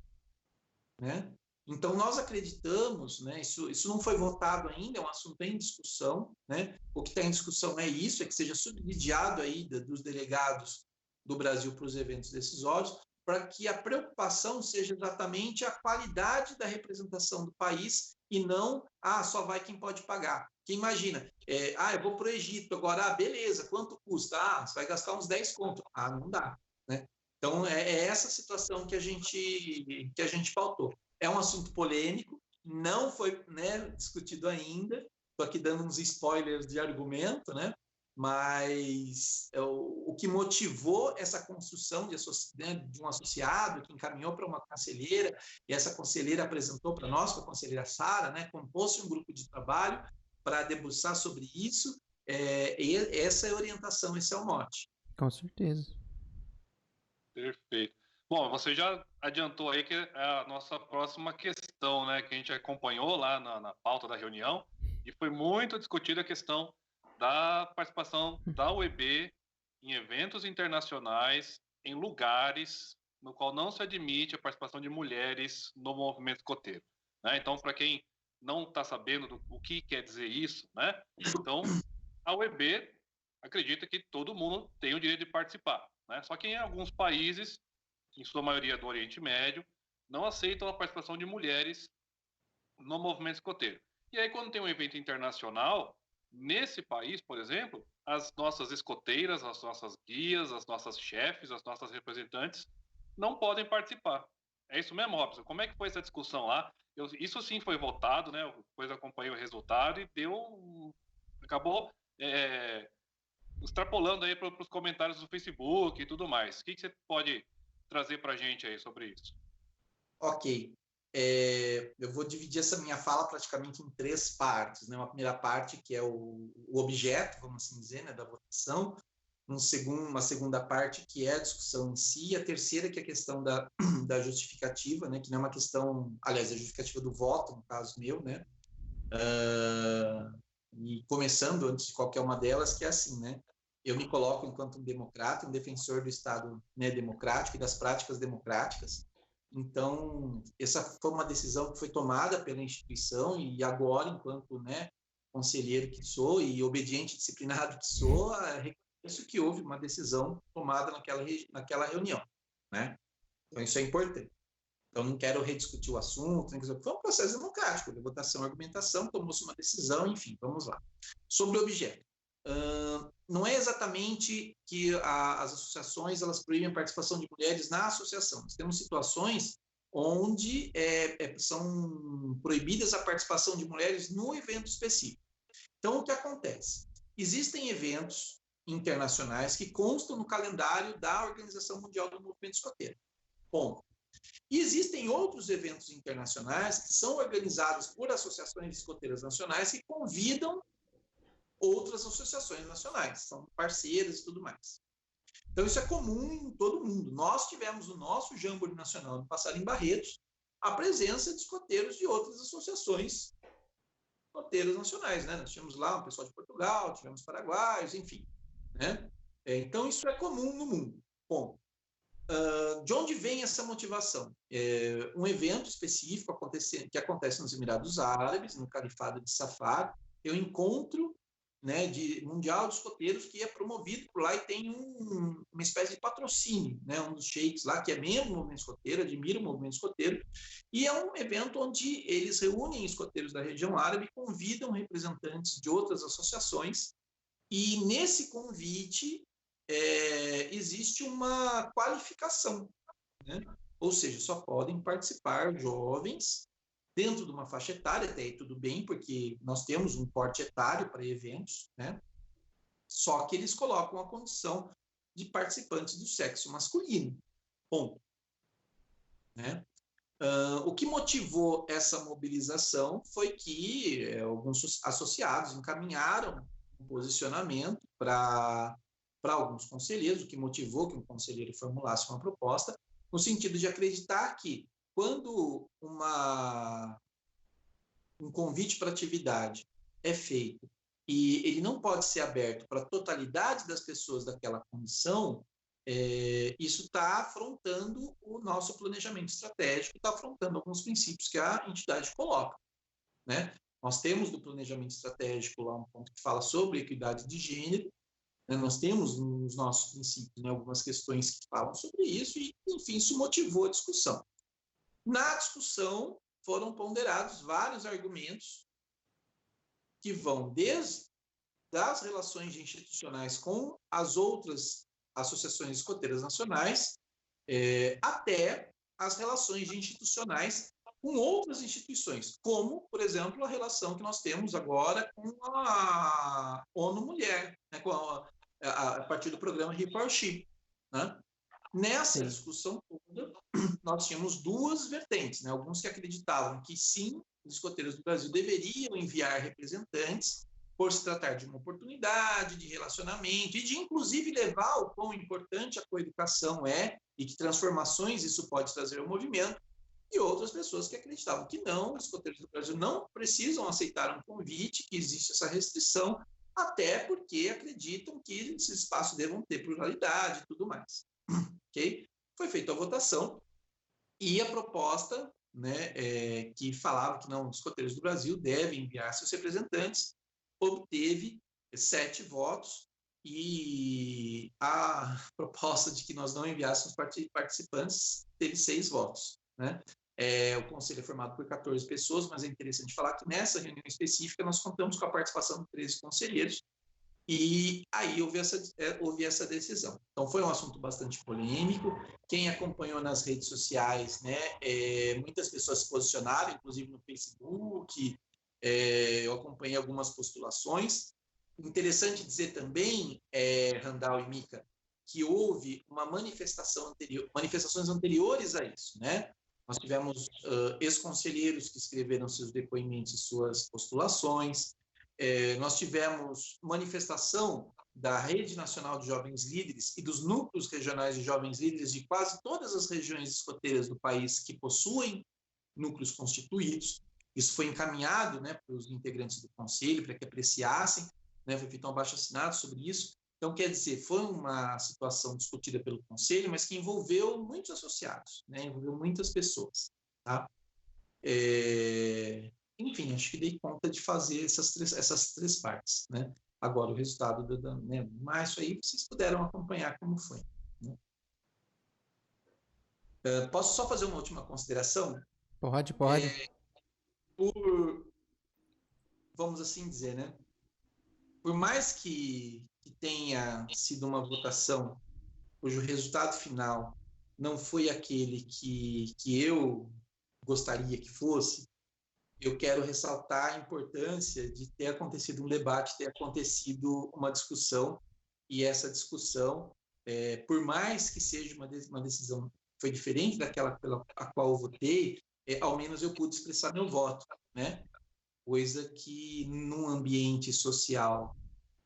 né? Então, nós acreditamos, né, isso não foi votado ainda, é um assunto em discussão, né? O que está em discussão é isso, é que seja subsidiado a ida dos delegados do Brasil para os eventos decisórios, para que a preocupação seja exatamente a qualidade da representação do país e não, só vai quem pode pagar. Porque imagina, eu vou para o Egito agora, beleza, quanto custa? Você vai gastar uns 10 conto. Não dá, né? Então, é essa situação que a gente pautou. É um assunto polêmico, não foi, né, discutido ainda, estou aqui dando uns spoilers de argumento, né? Mas o que motivou essa construção de um associado, que encaminhou para uma conselheira, e essa conselheira apresentou para nós, para a conselheira Sara, né, compôs-se um grupo de trabalho para debruçar sobre isso, e essa é a orientação, esse é o mote. Com certeza. Perfeito. Bom, você já adiantou aí que é a nossa próxima questão, né, que a gente acompanhou lá na pauta da reunião, e foi muito discutida a questão da participação da UEB em eventos internacionais, em lugares no qual não se admite a participação de mulheres no movimento escoteiro, né? Então, para quem não está sabendo o que quer dizer isso, né? Então, a UEB acredita que todo mundo tem o direito de participar, né? Só que em alguns países, em sua maioria do Oriente Médio, não aceitam a participação de mulheres no movimento escoteiro. E aí, quando tem um evento internacional, nesse país, por exemplo, as nossas escoteiras, as nossas guias, as nossas chefes, as nossas representantes não podem participar. É isso mesmo, Robson? Como é que foi essa discussão lá? Isso sim foi votado, né? Depois acompanhei o resultado e acabou extrapolando aí para os comentários do Facebook e tudo mais. O que você pode trazer para a gente aí sobre isso? Ok. Eu vou dividir essa minha fala praticamente em 3 partes, né? Uma primeira parte que é o objeto, vamos assim dizer, né, da votação, uma segunda parte que é a discussão em si, e a terceira que é a questão da justificativa, né, que não é uma questão, aliás, a justificativa do voto, no caso meu, né? E começando antes de qualquer uma delas, que é assim, né? Eu me coloco enquanto um democrata, um defensor do Estado, né, democrático e das práticas democráticas. Então, essa foi uma decisão que foi tomada pela instituição e agora, enquanto, né, conselheiro que sou e obediente disciplinado que sou, reconheço que houve uma decisão tomada naquela reunião, né? Então, isso é importante. Então, não quero rediscutir o assunto, foi um processo democrático, de votação e argumentação, tomou-se uma decisão, enfim, vamos lá. Sobre o objeto. Não é exatamente que as associações elas proíbem a participação de mulheres na associação. Nós temos situações onde são proibidas a participação de mulheres no evento específico. Então, o que acontece? Existem eventos internacionais que constam no calendário da Organização Mundial do Movimento Escoteiro. Ponto. E existem outros eventos internacionais que são organizados por associações escoteiras nacionais que convidam outras associações nacionais, são parceiras e tudo mais. Então, isso é comum em todo mundo. Nós tivemos no nosso Jamboree Nacional no passado em Barretos a presença de escoteiros de outras associações escoteiras nacionais, né? Nós tínhamos lá um pessoal de Portugal, tivemos paraguaios, enfim, né? Então, isso é comum no mundo. Bom, de onde vem essa motivação? Um evento específico que acontece nos Emirados Árabes, no Califado de Safar, é um encontro, né, mundial de escoteiros que é promovido por lá e tem uma espécie de patrocínio, né, um dos sheiks lá que é membro do movimento escoteiro, admira o movimento escoteiro, e é um evento onde eles reúnem escoteiros da região árabe e convidam representantes de outras associações, e nesse convite existe uma qualificação, né? Ou seja, só podem participar jovens dentro de uma faixa etária, até aí tudo bem, porque nós temos um porte etário para eventos, né? Só que eles colocam a condição de participantes do sexo masculino. Ponto. Né? O que motivou essa mobilização foi que alguns associados encaminharam um posicionamento para alguns conselheiros, o que motivou que um conselheiro formulasse uma proposta, no sentido de acreditar que quando um convite para atividade é feito e ele não pode ser aberto para a totalidade das pessoas daquela condição, isso está afrontando o nosso planejamento estratégico, está afrontando alguns princípios que a entidade coloca, né? Nós temos no planejamento estratégico lá um ponto que fala sobre equidade de gênero, né? Nós temos nos nossos princípios, né, algumas questões que falam sobre isso e, enfim, isso motivou a discussão. Na discussão foram ponderados vários argumentos que vão desde as relações institucionais com as outras associações escoteiras nacionais até as relações institucionais com outras instituições, como, por exemplo, a relação que nós temos agora com a ONU Mulher, né, a partir do programa He for She, né? Nessa discussão toda, nós tínhamos duas vertentes, né? Alguns que acreditavam que sim, os escoteiros do Brasil deveriam enviar representantes por se tratar de uma oportunidade, de relacionamento e de, inclusive, levar o quão importante a coeducação é e que transformações isso pode trazer ao movimento, e outras pessoas que acreditavam que não, os escoteiros do Brasil não precisam aceitar um convite, que existe essa restrição, até porque acreditam que esses espaços devam ter pluralidade e tudo mais. Okay? Foi feita a votação e a proposta, né, que falava que não, os escoteiros do Brasil devem enviar seus representantes, obteve 7 votos e a proposta de que nós não enviássemos participantes teve 6 votos. Né? O conselho é formado por 14 pessoas, mas é interessante falar que nessa reunião específica nós contamos com a participação de 13 conselheiros e aí houve essa decisão. Então foi um assunto bastante polêmico. Quem acompanhou nas redes sociais, né, muitas pessoas se posicionaram, inclusive no Facebook, eu acompanhei algumas postulações. Interessante dizer também, Randall e Mica, que houve manifestações anteriores a isso, né? Nós tivemos ex-conselheiros que escreveram seus depoimentos e suas postulações. Nós tivemos manifestação da Rede Nacional de Jovens Líderes e dos núcleos regionais de jovens líderes de quase todas as regiões escoteiras do país que possuem núcleos constituídos. Isso foi encaminhado, né, para os integrantes do conselho, para que apreciassem, né, foi feito um abaixo-assinado sobre isso. Então, quer dizer, foi uma situação discutida pelo conselho, mas que envolveu muitos associados, né, envolveu muitas pessoas. Tá? Enfim, acho que dei conta de fazer essas três partes. Né? Agora, o resultado, né, mas isso aí vocês puderam acompanhar como foi. Né? Posso só fazer uma última consideração? Pode. Vamos assim dizer, né? Por mais que tenha sido uma votação cujo resultado final não foi aquele que eu gostaria que fosse, eu quero ressaltar a importância de ter acontecido um debate, ter acontecido uma discussão e essa discussão, por mais que seja uma decisão que foi diferente daquela pela a qual eu votei, ao menos eu pude expressar meu voto, né? Coisa que num ambiente social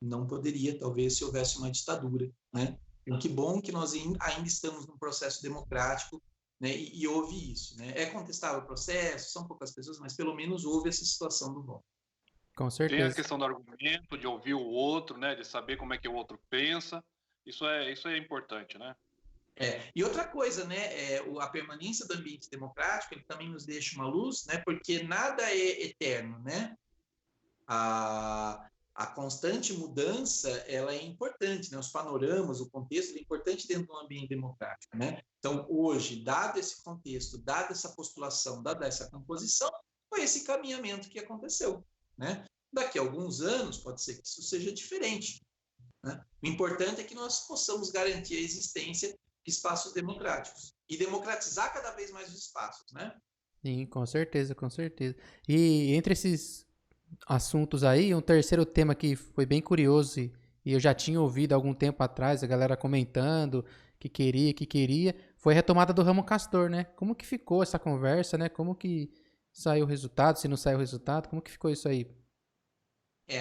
não poderia, talvez, se houvesse uma ditadura, né? E que bom que nós ainda estamos num processo democrático, né? E houve isso, né? É contestável o processo, são poucas pessoas, mas pelo menos houve essa situação do voto. Com Tem a certeza. questão do argumento, de ouvir o outro, né? De saber como é que o outro pensa. Isso é importante, né? E outra coisa, né? A permanência do ambiente democrático, ele também nos deixa uma luz, né? Porque nada é eterno, né? A constante mudança, ela é importante, né? Os panoramas, o contexto é importante dentro de um ambiente democrático, né? Então, hoje, dado esse contexto, dada essa postulação, dada essa composição, foi esse caminhamento que aconteceu, né? Daqui a alguns anos, pode ser que isso seja diferente, né? O importante é que nós possamos garantir a existência de espaços democráticos e democratizar cada vez mais os espaços, né? Sim, com certeza, com certeza. E entre esses assuntos aí, um terceiro tema que foi bem curioso e eu já tinha ouvido há algum tempo atrás, a galera comentando que queria, foi a retomada do ramo Castor, né? Como que ficou essa conversa, né? Como que saiu o resultado, se não saiu o resultado, como que ficou isso aí?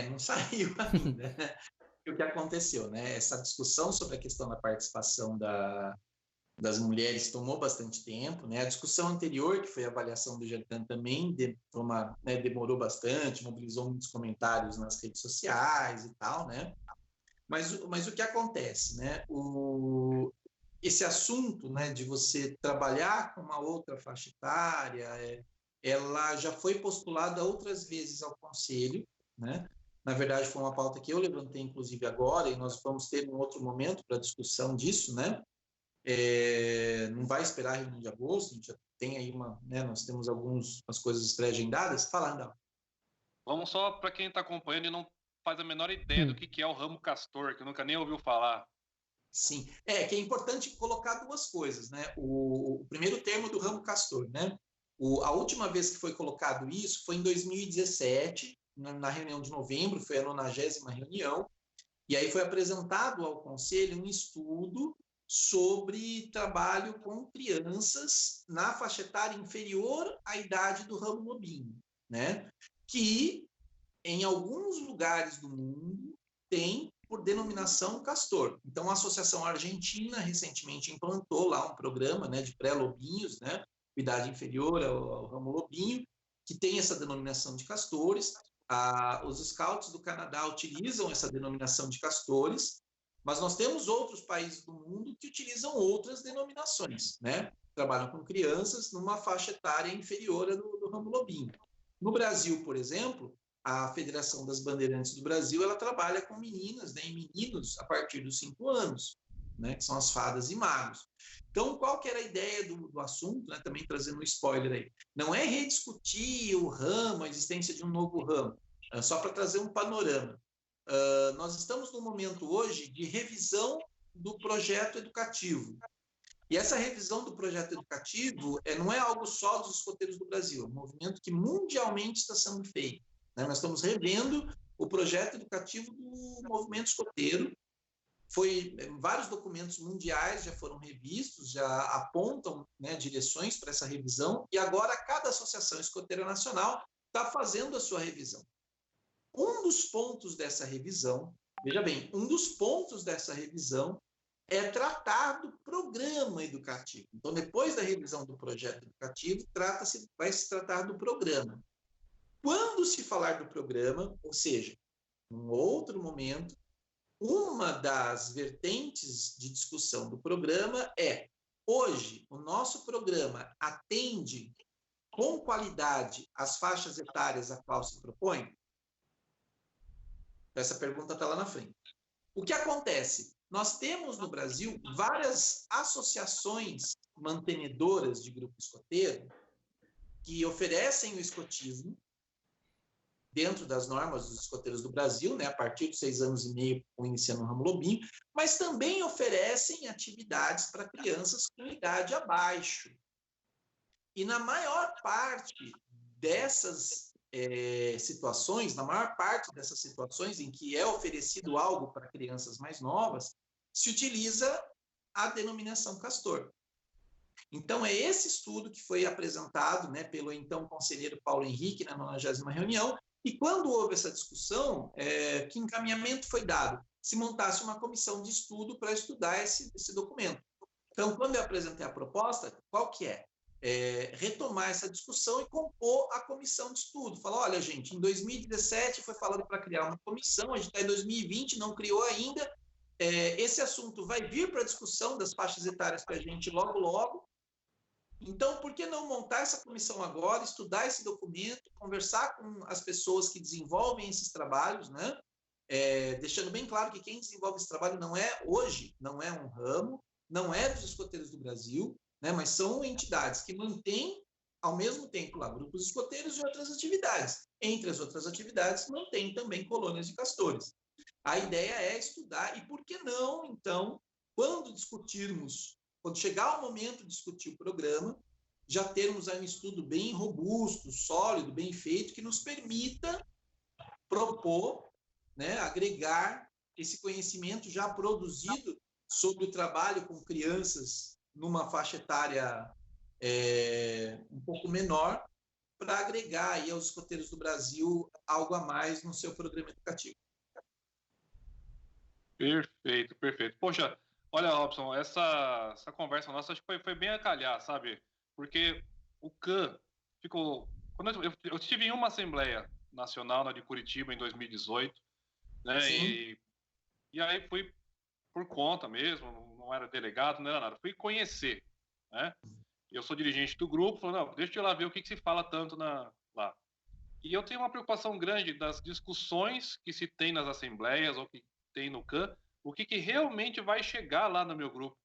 Não saiu ainda, né? O que aconteceu, né? Essa discussão sobre a questão da participação das mulheres tomou bastante tempo, né? A discussão anterior, que foi a avaliação do Gertan, também demorou bastante, mobilizou muitos comentários nas redes sociais e tal, né? Mas o que acontece, né? Esse assunto, né, de você trabalhar com uma outra faixa etária, ela já foi postulada outras vezes ao Conselho, né? Na verdade, foi uma pauta que eu levantei, inclusive, agora, e nós vamos ter um outro momento para discussão disso, né? Não vai esperar a reunião de agosto, a gente já tem aí nós temos algumas coisas pré-agendadas. Fala, Randall. Vamos só para quem está acompanhando e não faz a menor ideia do que é o ramo Castor, que nunca nem ouviu falar. Sim, que é importante colocar duas coisas, né? O primeiro termo do ramo Castor, né? A última vez que foi colocado isso foi em 2017, na reunião de novembro, foi a 90ª reunião, e aí foi apresentado ao Conselho um estudo sobre trabalho com crianças na faixa etária inferior à idade do ramo lobinho, né? Que em alguns lugares do mundo tem por denominação Castor. Então, a Associação Argentina recentemente implantou lá um programa, né, de pré-lobinhos, né, idade inferior ao ramo lobinho, que tem essa denominação de castores. Os scouts do Canadá utilizam essa denominação de castores, mas nós temos outros países do mundo que utilizam outras denominações, né? Trabalham com crianças numa faixa etária inferior à do ramo lobinho. No Brasil, por exemplo, a Federação das Bandeirantes do Brasil, ela trabalha com meninas, né, e meninos a partir dos 5 anos, né, que são as fadas e magos. Então, qual que era a ideia do assunto, né, também trazendo um spoiler aí? Não é rediscutir o ramo, a existência de um novo ramo, só para trazer um panorama. Nós estamos num momento hoje de revisão do projeto educativo. E essa revisão do projeto educativo não é algo só dos escoteiros do Brasil, é um movimento que mundialmente está sendo feito, né? Nós estamos revendo o projeto educativo do movimento escoteiro. Vários documentos mundiais já foram revistos, já apontam, né, direções para essa revisão, e agora cada associação escoteira nacional está fazendo a sua revisão. Um dos pontos dessa revisão, veja bem, é tratar do programa educativo. Então, depois da revisão do projeto educativo, vai se tratar do programa. Quando se falar do programa, ou seja, num outro momento, uma das vertentes de discussão do programa hoje, o nosso programa atende com qualidade as faixas etárias a qual se propõe? Essa pergunta está lá na frente. O que acontece? Nós temos no Brasil várias associações mantenedoras de grupo escoteiro que oferecem o escotismo dentro das normas dos escoteiros do Brasil, né, a partir de 6 anos e meio, iniciando o ramo lobinho, mas também oferecem atividades para crianças com idade abaixo. E na maior parte dessas situações, na maior parte dessas situações em que é oferecido algo para crianças mais novas, se utiliza a denominação castor. Então, é esse estudo que foi apresentado, né, pelo então conselheiro Paulo Henrique na 90ª reunião, e quando houve essa discussão, que encaminhamento foi dado? Se montasse uma comissão de estudo para estudar esse documento. Então, quando eu apresentei a proposta, qual que é? Retomar essa discussão e compor a comissão de estudo. Falar, olha, gente, em 2017 foi falado para criar uma comissão, a gente está em 2020, não criou ainda, esse assunto vai vir para a discussão das faixas etárias para a gente logo, logo. Então, por que não montar essa comissão agora, estudar esse documento, conversar com as pessoas que desenvolvem esses trabalhos, né? Deixando bem claro que quem desenvolve esse trabalho não é hoje, não é um ramo, não é dos escoteiros do Brasil, né? Mas são entidades que mantêm, ao mesmo tempo, lá, grupos escoteiros e outras atividades. Entre as outras atividades, mantém também colônias de castores. A ideia é estudar, e por que não, então, quando chegar o momento de discutir o programa, já termos aí um estudo bem robusto, sólido, bem feito, que nos permita propor, né, agregar esse conhecimento já produzido sobre o trabalho com crianças numa faixa etária um pouco menor, para agregar aí aos escoteiros do Brasil algo a mais no seu programa educativo. Perfeito, perfeito. Poxa, olha, Robson, essa conversa nossa acho que foi bem a calhar, sabe? Porque o CAN ficou... Quando eu estive em uma Assembleia Nacional, na de Curitiba, em 2018, né? E aí fui por conta mesmo, não era delegado, não era nada. Fui conhecer, né? Eu sou dirigente do grupo, falei, não, deixa eu ir lá ver o que se fala tanto lá. E eu tenho uma preocupação grande das discussões que se tem nas assembleias ou que tem no CAN, o que realmente vai chegar lá no meu grupo,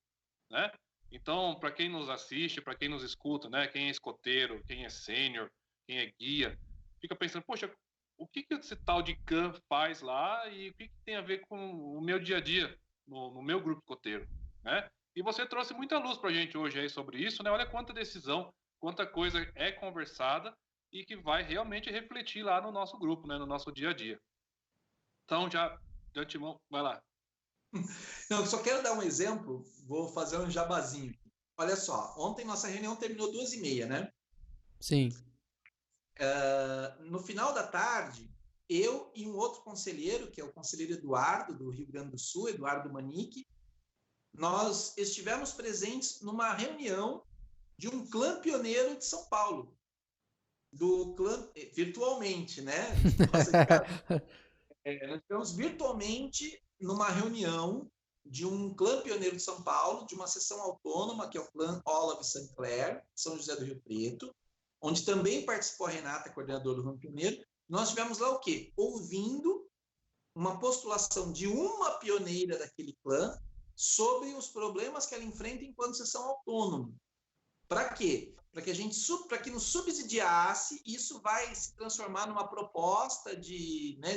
né? Então, para quem nos assiste, para quem nos escuta, né? Quem é escoteiro, quem é sênior, quem é guia, fica pensando, poxa, o que esse tal de CAN faz lá e o que tem a ver com o meu dia a dia no meu grupo escoteiro, né? E você trouxe muita luz para a gente hoje aí sobre isso, né? Olha quanta decisão, quanta coisa é conversada e que vai realmente refletir lá no nosso grupo, né? No nosso dia a dia. Então, já de antemão, vai lá. Não, eu só quero dar um exemplo, vou fazer um jabazinho. Olha só, ontem nossa reunião terminou 2h30, né? Sim. No final da tarde, eu e um outro conselheiro, que é o conselheiro Eduardo, do Rio Grande do Sul, Eduardo Manique, nós estivemos presentes numa reunião de um clã pioneiro de São Paulo, do clã, virtualmente, né? Nós estivemos virtualmente numa reunião de um clã pioneiro de São Paulo, de uma seção autônoma, que é o clã Olave Saint-Clair, São José do Rio Preto, onde também participou a Renata, coordenadora do clã pioneiro. Nós tivemos lá o quê? Ouvindo uma postulação de uma pioneira daquele clã sobre os problemas que ela enfrenta enquanto seção autônoma. Para quê? Para que nos subsidiasse, isso vai se transformar numa proposta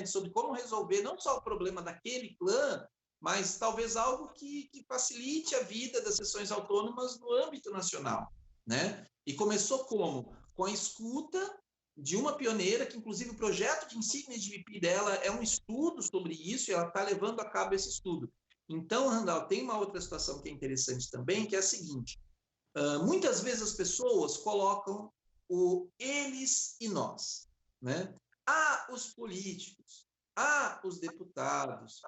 sobre como resolver não só o problema daquele clã, mas talvez algo que facilite a vida das seções autônomas no âmbito nacional, né? E começou como? Com a escuta de uma pioneira, que inclusive o projeto de insígnia de VIP dela é um estudo sobre isso, e ela está levando a cabo esse estudo. Então, Randall, tem uma outra situação que é interessante também, que é a seguinte: muitas vezes as pessoas colocam o eles e nós, né? Os políticos, os deputados,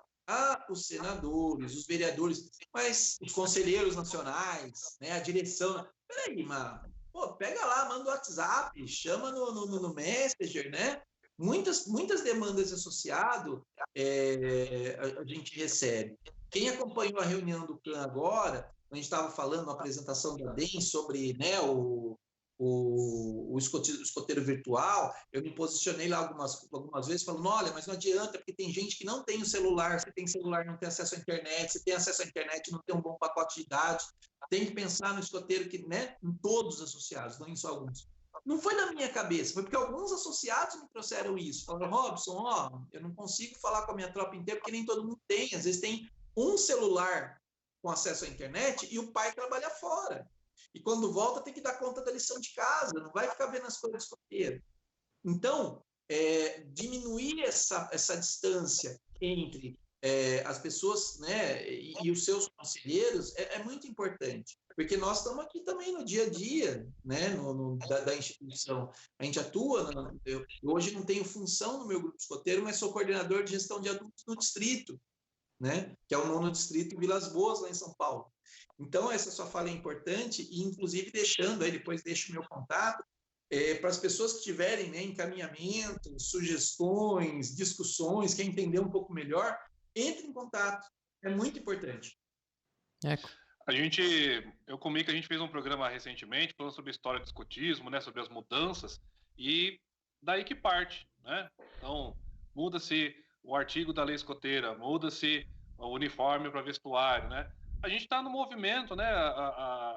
os senadores, os vereadores, mas os conselheiros nacionais, né? A direção. Peraí, mano. Pô, pega lá, manda o WhatsApp, chama no Messenger, né? Muitas demandas associadas a gente recebe. Quem acompanhou a reunião do CLAN agora, a gente estava falando na apresentação da DEM sobre, né, o escoteiro virtual, eu me posicionei lá algumas vezes falando, olha, mas não adianta, porque tem gente que não tem o celular, se tem celular não tem acesso à internet, se tem acesso à internet não tem um bom pacote de dados, tem que pensar no escoteiro que, né, em todos os associados, não em só alguns. Não foi na minha cabeça, foi porque alguns associados me trouxeram isso. Falaram, Robson, eu não consigo falar com a minha tropa inteira, porque nem todo mundo tem. Às vezes tem um celular com acesso à internet e o pai trabalha fora. E quando volta tem que dar conta da lição de casa, não vai ficar vendo as coisas do escoteiro. Então, diminuir essa distância entre as pessoas, né, e os seus conselheiros é muito importante, porque nós estamos aqui também no dia a dia, né, da instituição. A gente atua, eu hoje não tenho função no meu grupo escoteiro, mas sou coordenador de gestão de adultos no distrito, né, que é o 9º distrito Vilas Boas, lá em São Paulo. Então, essa sua fala é importante, e inclusive deixando, aí depois deixo o meu contato, para as pessoas que tiverem, né, encaminhamentos, sugestões, discussões, quer entender um pouco melhor, entre em contato. É muito importante. Eu comigo, a gente fez um programa recentemente falando sobre a história do escotismo, né, sobre as mudanças, e daí que parte, né? Então, muda-se o artigo da lei escoteira, muda-se o uniforme para vestuário, né? A gente está no movimento, né?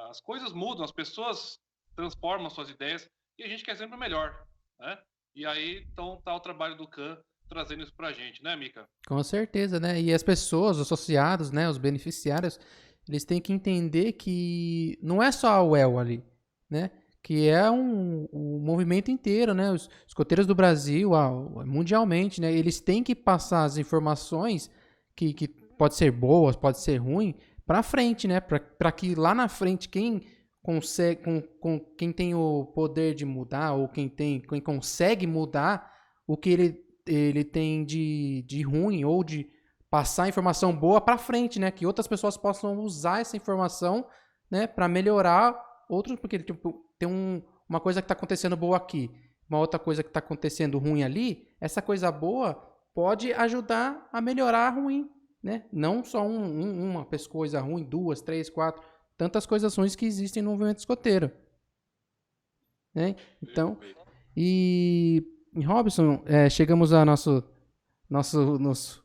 As coisas mudam, as pessoas transformam suas ideias e a gente quer sempre o melhor, né? E aí, então, tá o trabalho do CAN trazendo isso pra gente, né, Mica? Com certeza, né? E as pessoas, os associados, né, os beneficiários, eles têm que entender que não é só a UEL ali, né? Que é um movimento inteiro, né? Os escoteiros do Brasil, mundialmente, né? Eles têm que passar as informações que pode ser boas, pode ser ruim, para frente, né? Para que lá na frente quem consegue, quem tem o poder de mudar ou quem consegue mudar o que ele tem de ruim ou de passar informação boa para frente, né? Que outras pessoas possam usar essa informação, né? Para melhorar outros, porque tipo, tem uma coisa que está acontecendo boa aqui, uma outra coisa que está acontecendo ruim ali. Essa coisa boa pode ajudar a melhorar a ruim, né? Não só uma coisa ruim, 2, 3, 4, tantas coisas ruins que existem no movimento escoteiro, né? Então, e Robson, chegamos ao nosso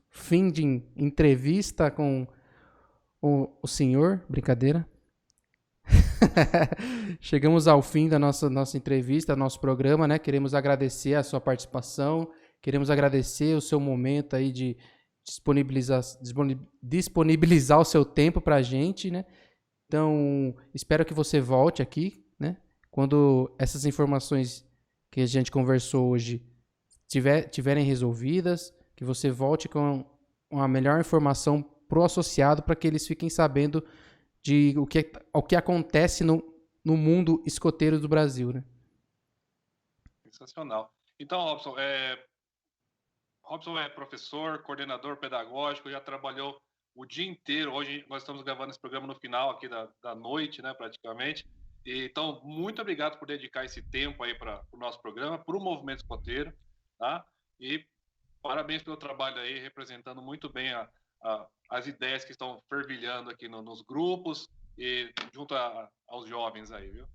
fim de entrevista com o senhor, brincadeira. Chegamos ao fim da nossa entrevista, nosso programa, né? Queremos agradecer a sua participação, queremos agradecer o seu momento aí de disponibilizar o seu tempo para a gente, né? Então, espero que você volte aqui, né? Quando essas informações que a gente conversou hoje tiverem resolvidas, que você volte com uma melhor informação para o associado, para que eles fiquem sabendo de o que acontece no mundo escoteiro do Brasil, né? Sensacional. Então, Robson é professor, coordenador pedagógico, já trabalhou o dia inteiro. Hoje nós estamos gravando esse programa no final aqui da noite, né, praticamente. Então, muito obrigado por dedicar esse tempo aí para o nosso programa, para o movimento escoteiro, tá? E parabéns pelo trabalho aí, representando muito bem as ideias que estão fervilhando aqui nos grupos e junto aos jovens aí, viu?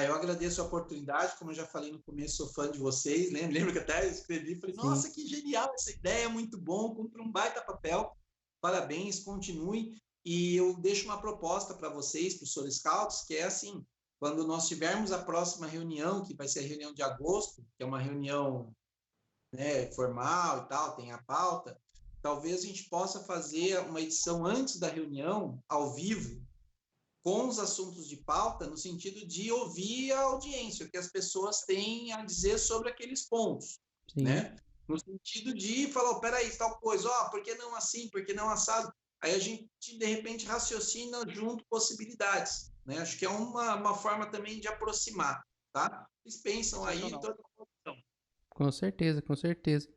Eu agradeço a oportunidade, como eu já falei no começo, sou fã de vocês, lembro que até escrevi, falei, nossa, que genial essa ideia, muito bom, cumpre um baita papel, parabéns, continue, e eu deixo uma proposta para vocês, para os Soro Scouts, que é assim, quando nós tivermos a próxima reunião, que vai ser a reunião de agosto, que é uma reunião, né, formal e tal, tem a pauta, talvez a gente possa fazer uma edição antes da reunião, ao vivo, com os assuntos de pauta, no sentido de ouvir a audiência, o que as pessoas têm a dizer sobre aqueles pontos, né? No sentido de falar, peraí, tal coisa, por que não assim, por que não assado? Aí a gente, de repente, raciocina junto possibilidades, né? Acho que é uma forma também de aproximar, tá? Vocês pensam aí em toda a opção. Com certeza, com certeza.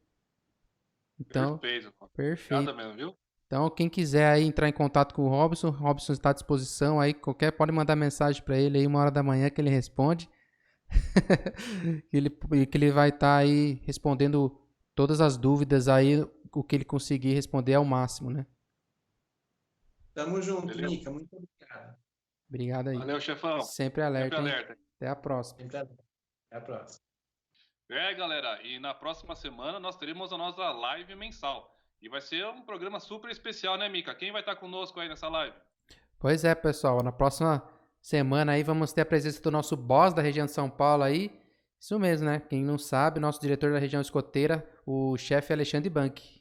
Então, perfeito. Obrigado mesmo, viu? Então, quem quiser aí entrar em contato com o Robson está à disposição aí, pode mandar mensagem para ele aí 1h da manhã que ele responde. que ele vai estar aí respondendo todas as dúvidas aí, o que ele conseguir responder ao máximo, né? Tamo junto, Mica, muito obrigado. Obrigado aí. Valeu, chefão. Sempre alerta, hein? Até a próxima. Sempre alerta. Até a próxima. Galera, e na próxima semana nós teremos a nossa live mensal. E vai ser um programa super especial, né, Mica? Quem vai estar conosco aí nessa live? Pois é, pessoal. Na próxima semana aí vamos ter a presença do nosso boss da região de São Paulo aí. Isso mesmo, né? Quem não sabe, nosso diretor da região escoteira, o chefe Alexandre Bank.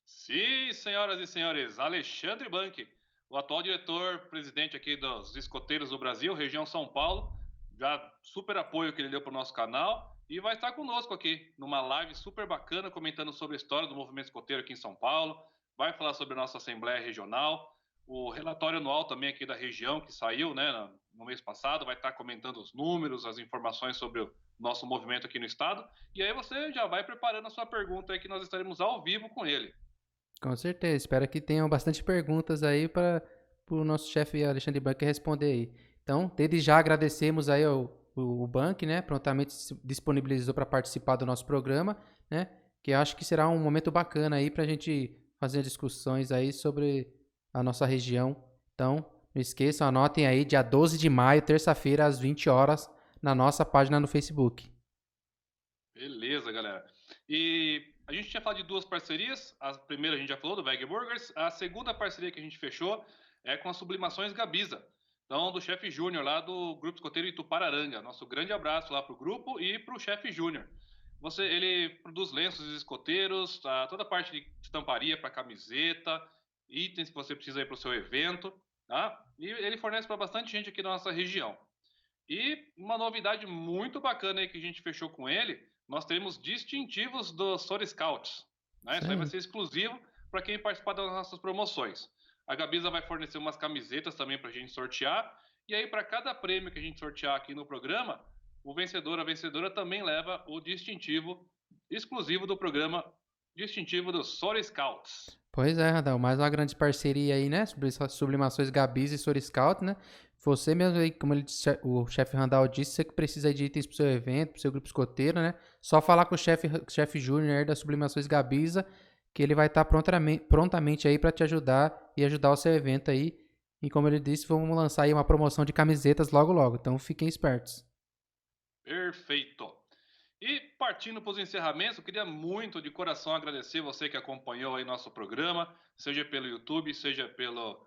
Sim, senhoras e senhores, Alexandre Bank, o atual diretor-presidente aqui dos escoteiros do Brasil, região São Paulo. Já super apoio que ele deu para o nosso canal. e vai estar conosco aqui numa live super bacana, comentando sobre a história do movimento escoteiro aqui em São Paulo, vai falar sobre a nossa Assembleia Regional, o relatório anual também aqui da região que saiu, né, no mês passado, vai estar comentando os números, as informações sobre o nosso movimento aqui no estado, e aí você já vai preparando a sua pergunta aí que nós estaremos ao vivo com ele. Com certeza. Espero que tenham bastante perguntas aí para o nosso chefe Alexandre Bank responder aí. Então, desde já agradecemos aí o Bank, né? Prontamente se disponibilizou para participar do nosso programa, né? Que eu acho que será um momento bacana aí para a gente fazer discussões aí sobre a nossa região. Então, não esqueçam, anotem aí, dia 12 de maio, terça-feira, às 20 horas, na nossa página no Facebook. Beleza, galera. E a gente tinha falado de duas parcerias. A primeira a gente já falou, do Veg Burgers. A segunda parceria que a gente fechou é com as Sublimações Gabiza. Então, do chefe Júnior lá do Grupo Escoteiro Itupararanga. Nosso grande abraço lá pro grupo e pro chefe Júnior. Ele produz lenços escoteiros, toda a parte de estamparia para camiseta, itens que você precisa aí para o seu evento, tá? E ele fornece para bastante gente aqui na nossa região. E uma novidade muito bacana aí que a gente fechou com ele, nós teremos distintivos do Sor Scouts, né? Isso aí vai ser exclusivo para quem participar das nossas promoções. A Gabiza vai fornecer umas camisetas também para a gente sortear, e aí para cada prêmio que a gente sortear aqui no programa, o vencedor, a vencedora também leva o distintivo exclusivo do programa, distintivo do Sor Scouts. Pois é, Radal, mais uma grande parceria aí, né? Sobre Sublimações Gabiza e Sor Scout, né? Você mesmo aí, como o chefe Randall disse, você que precisa de itens pro seu evento, pro seu grupo escoteiro, né? Só falar com o chefe Júnior das Sublimações Gabiza, que ele vai estar prontamente aí para te ajudar e ajudar o seu evento aí. E como ele disse, vamos lançar aí uma promoção de camisetas logo logo, então fiquem espertos. Perfeito. E partindo para os encerramentos, eu queria muito de coração agradecer você que acompanhou aí nosso programa, seja pelo YouTube, seja pelo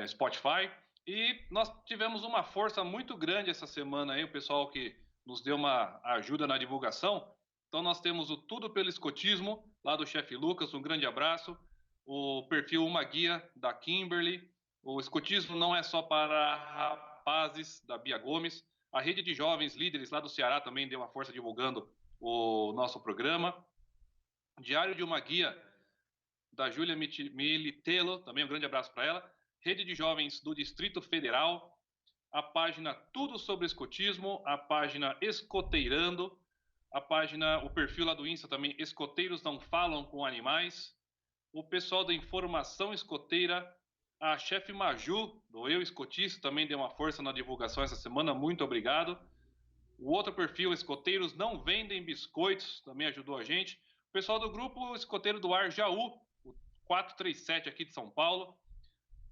Spotify. E nós tivemos uma força muito grande essa semana aí, o pessoal que nos deu uma ajuda na divulgação. Então nós temos o Tudo pelo Escotismo, lá do chefe Lucas, um grande abraço. O perfil Uma Guia, da Kimberly. O Escotismo não é só para rapazes, da Bia Gomes. A Rede de Jovens Líderes lá do Ceará também deu uma força divulgando o nosso programa. Diário de uma Guia, da Júlia Militello, também um grande abraço para ela. Rede de Jovens do Distrito Federal. A página Tudo sobre Escotismo. A página Escoteirando. A página, o perfil lá do Insta também, Escoteiros Não Falam com Animais. O pessoal da Informação Escoteira. A chefe Maju, do Eu Escotista, também deu uma força na divulgação essa semana, muito obrigado. O outro perfil, Escoteiros Não Vendem Biscoitos, também ajudou a gente. O pessoal do grupo Escoteiro do Ar Jaú, o 437 aqui de São Paulo.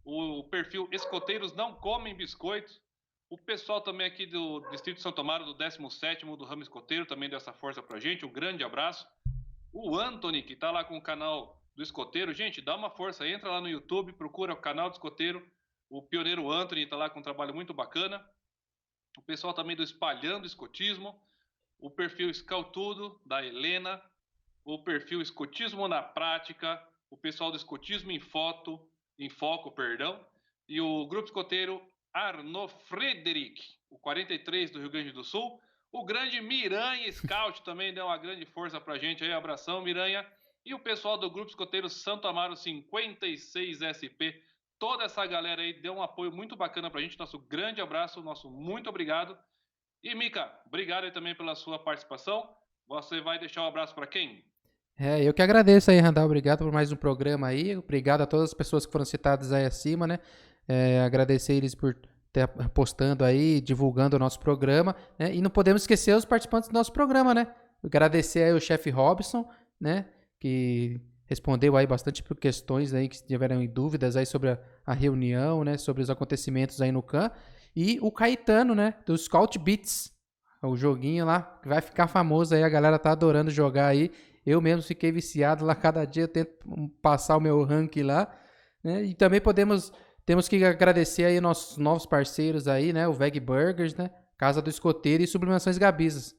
O perfil Escoteiros Não Comem Biscoitos. O pessoal também aqui do Distrito Santo Amaro, do 17º do Ramo Escoteiro, também deu essa força pra gente, um grande abraço. O Anthony, que tá lá com o canal do Escoteiro, gente, dá uma força, entra lá no YouTube, procura o canal do Escoteiro, o pioneiro Anthony tá lá com um trabalho muito bacana, o pessoal também do Espalhando Escotismo, o perfil Escautudo, da Helena, o perfil Escotismo na Prática, o pessoal do Escotismo em Foco, e o grupo escoteiro Arnaud Frederic, o 43 do Rio Grande do Sul, o grande Miranha Scout também deu uma grande força pra gente aí, abração Miranha. E o pessoal do Grupo Escoteiro Santo Amaro 56 SP, toda essa galera aí deu um apoio muito bacana pra gente, nosso grande abraço, nosso muito obrigado. E Mica, obrigado aí também pela sua participação. Você vai deixar um abraço para quem? Eu que agradeço aí, Randall, obrigado por mais um programa aí, obrigado a todas as pessoas que foram citadas aí acima, né? Agradecer eles por ter postando aí, divulgando o nosso programa, né? E não podemos esquecer os participantes do nosso programa, né? Agradecer aí o chefe Robson, né? Que respondeu aí bastante por questões aí que tiveram em dúvidas aí sobre a reunião, né? Sobre os acontecimentos aí no CAN. E o Caetano, né? Do Scout Beats, o joguinho lá, que vai ficar famoso aí, a galera tá adorando jogar aí. Eu mesmo fiquei viciado lá, cada dia eu tento passar o meu ranking lá, né? E também temos que agradecer aí nossos novos parceiros aí, né? O Veg Burgers, né? Casa do Escoteiro e Sublimações Gabizas.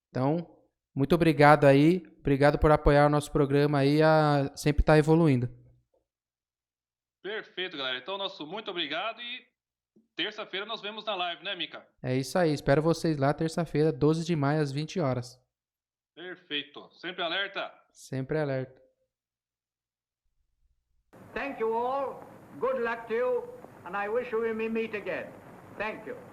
Então, muito obrigado aí, obrigado por apoiar o nosso programa aí, a sempre estar evoluindo. Perfeito, galera. Então, nosso muito obrigado e terça-feira nós vemos na live, né, Mika? É isso aí. Espero vocês lá terça-feira, 12 de maio, às 20 horas. Perfeito. Sempre alerta. Sempre alerta. Thank you all. Good luck to you. And I wish we may meet again. Thank you.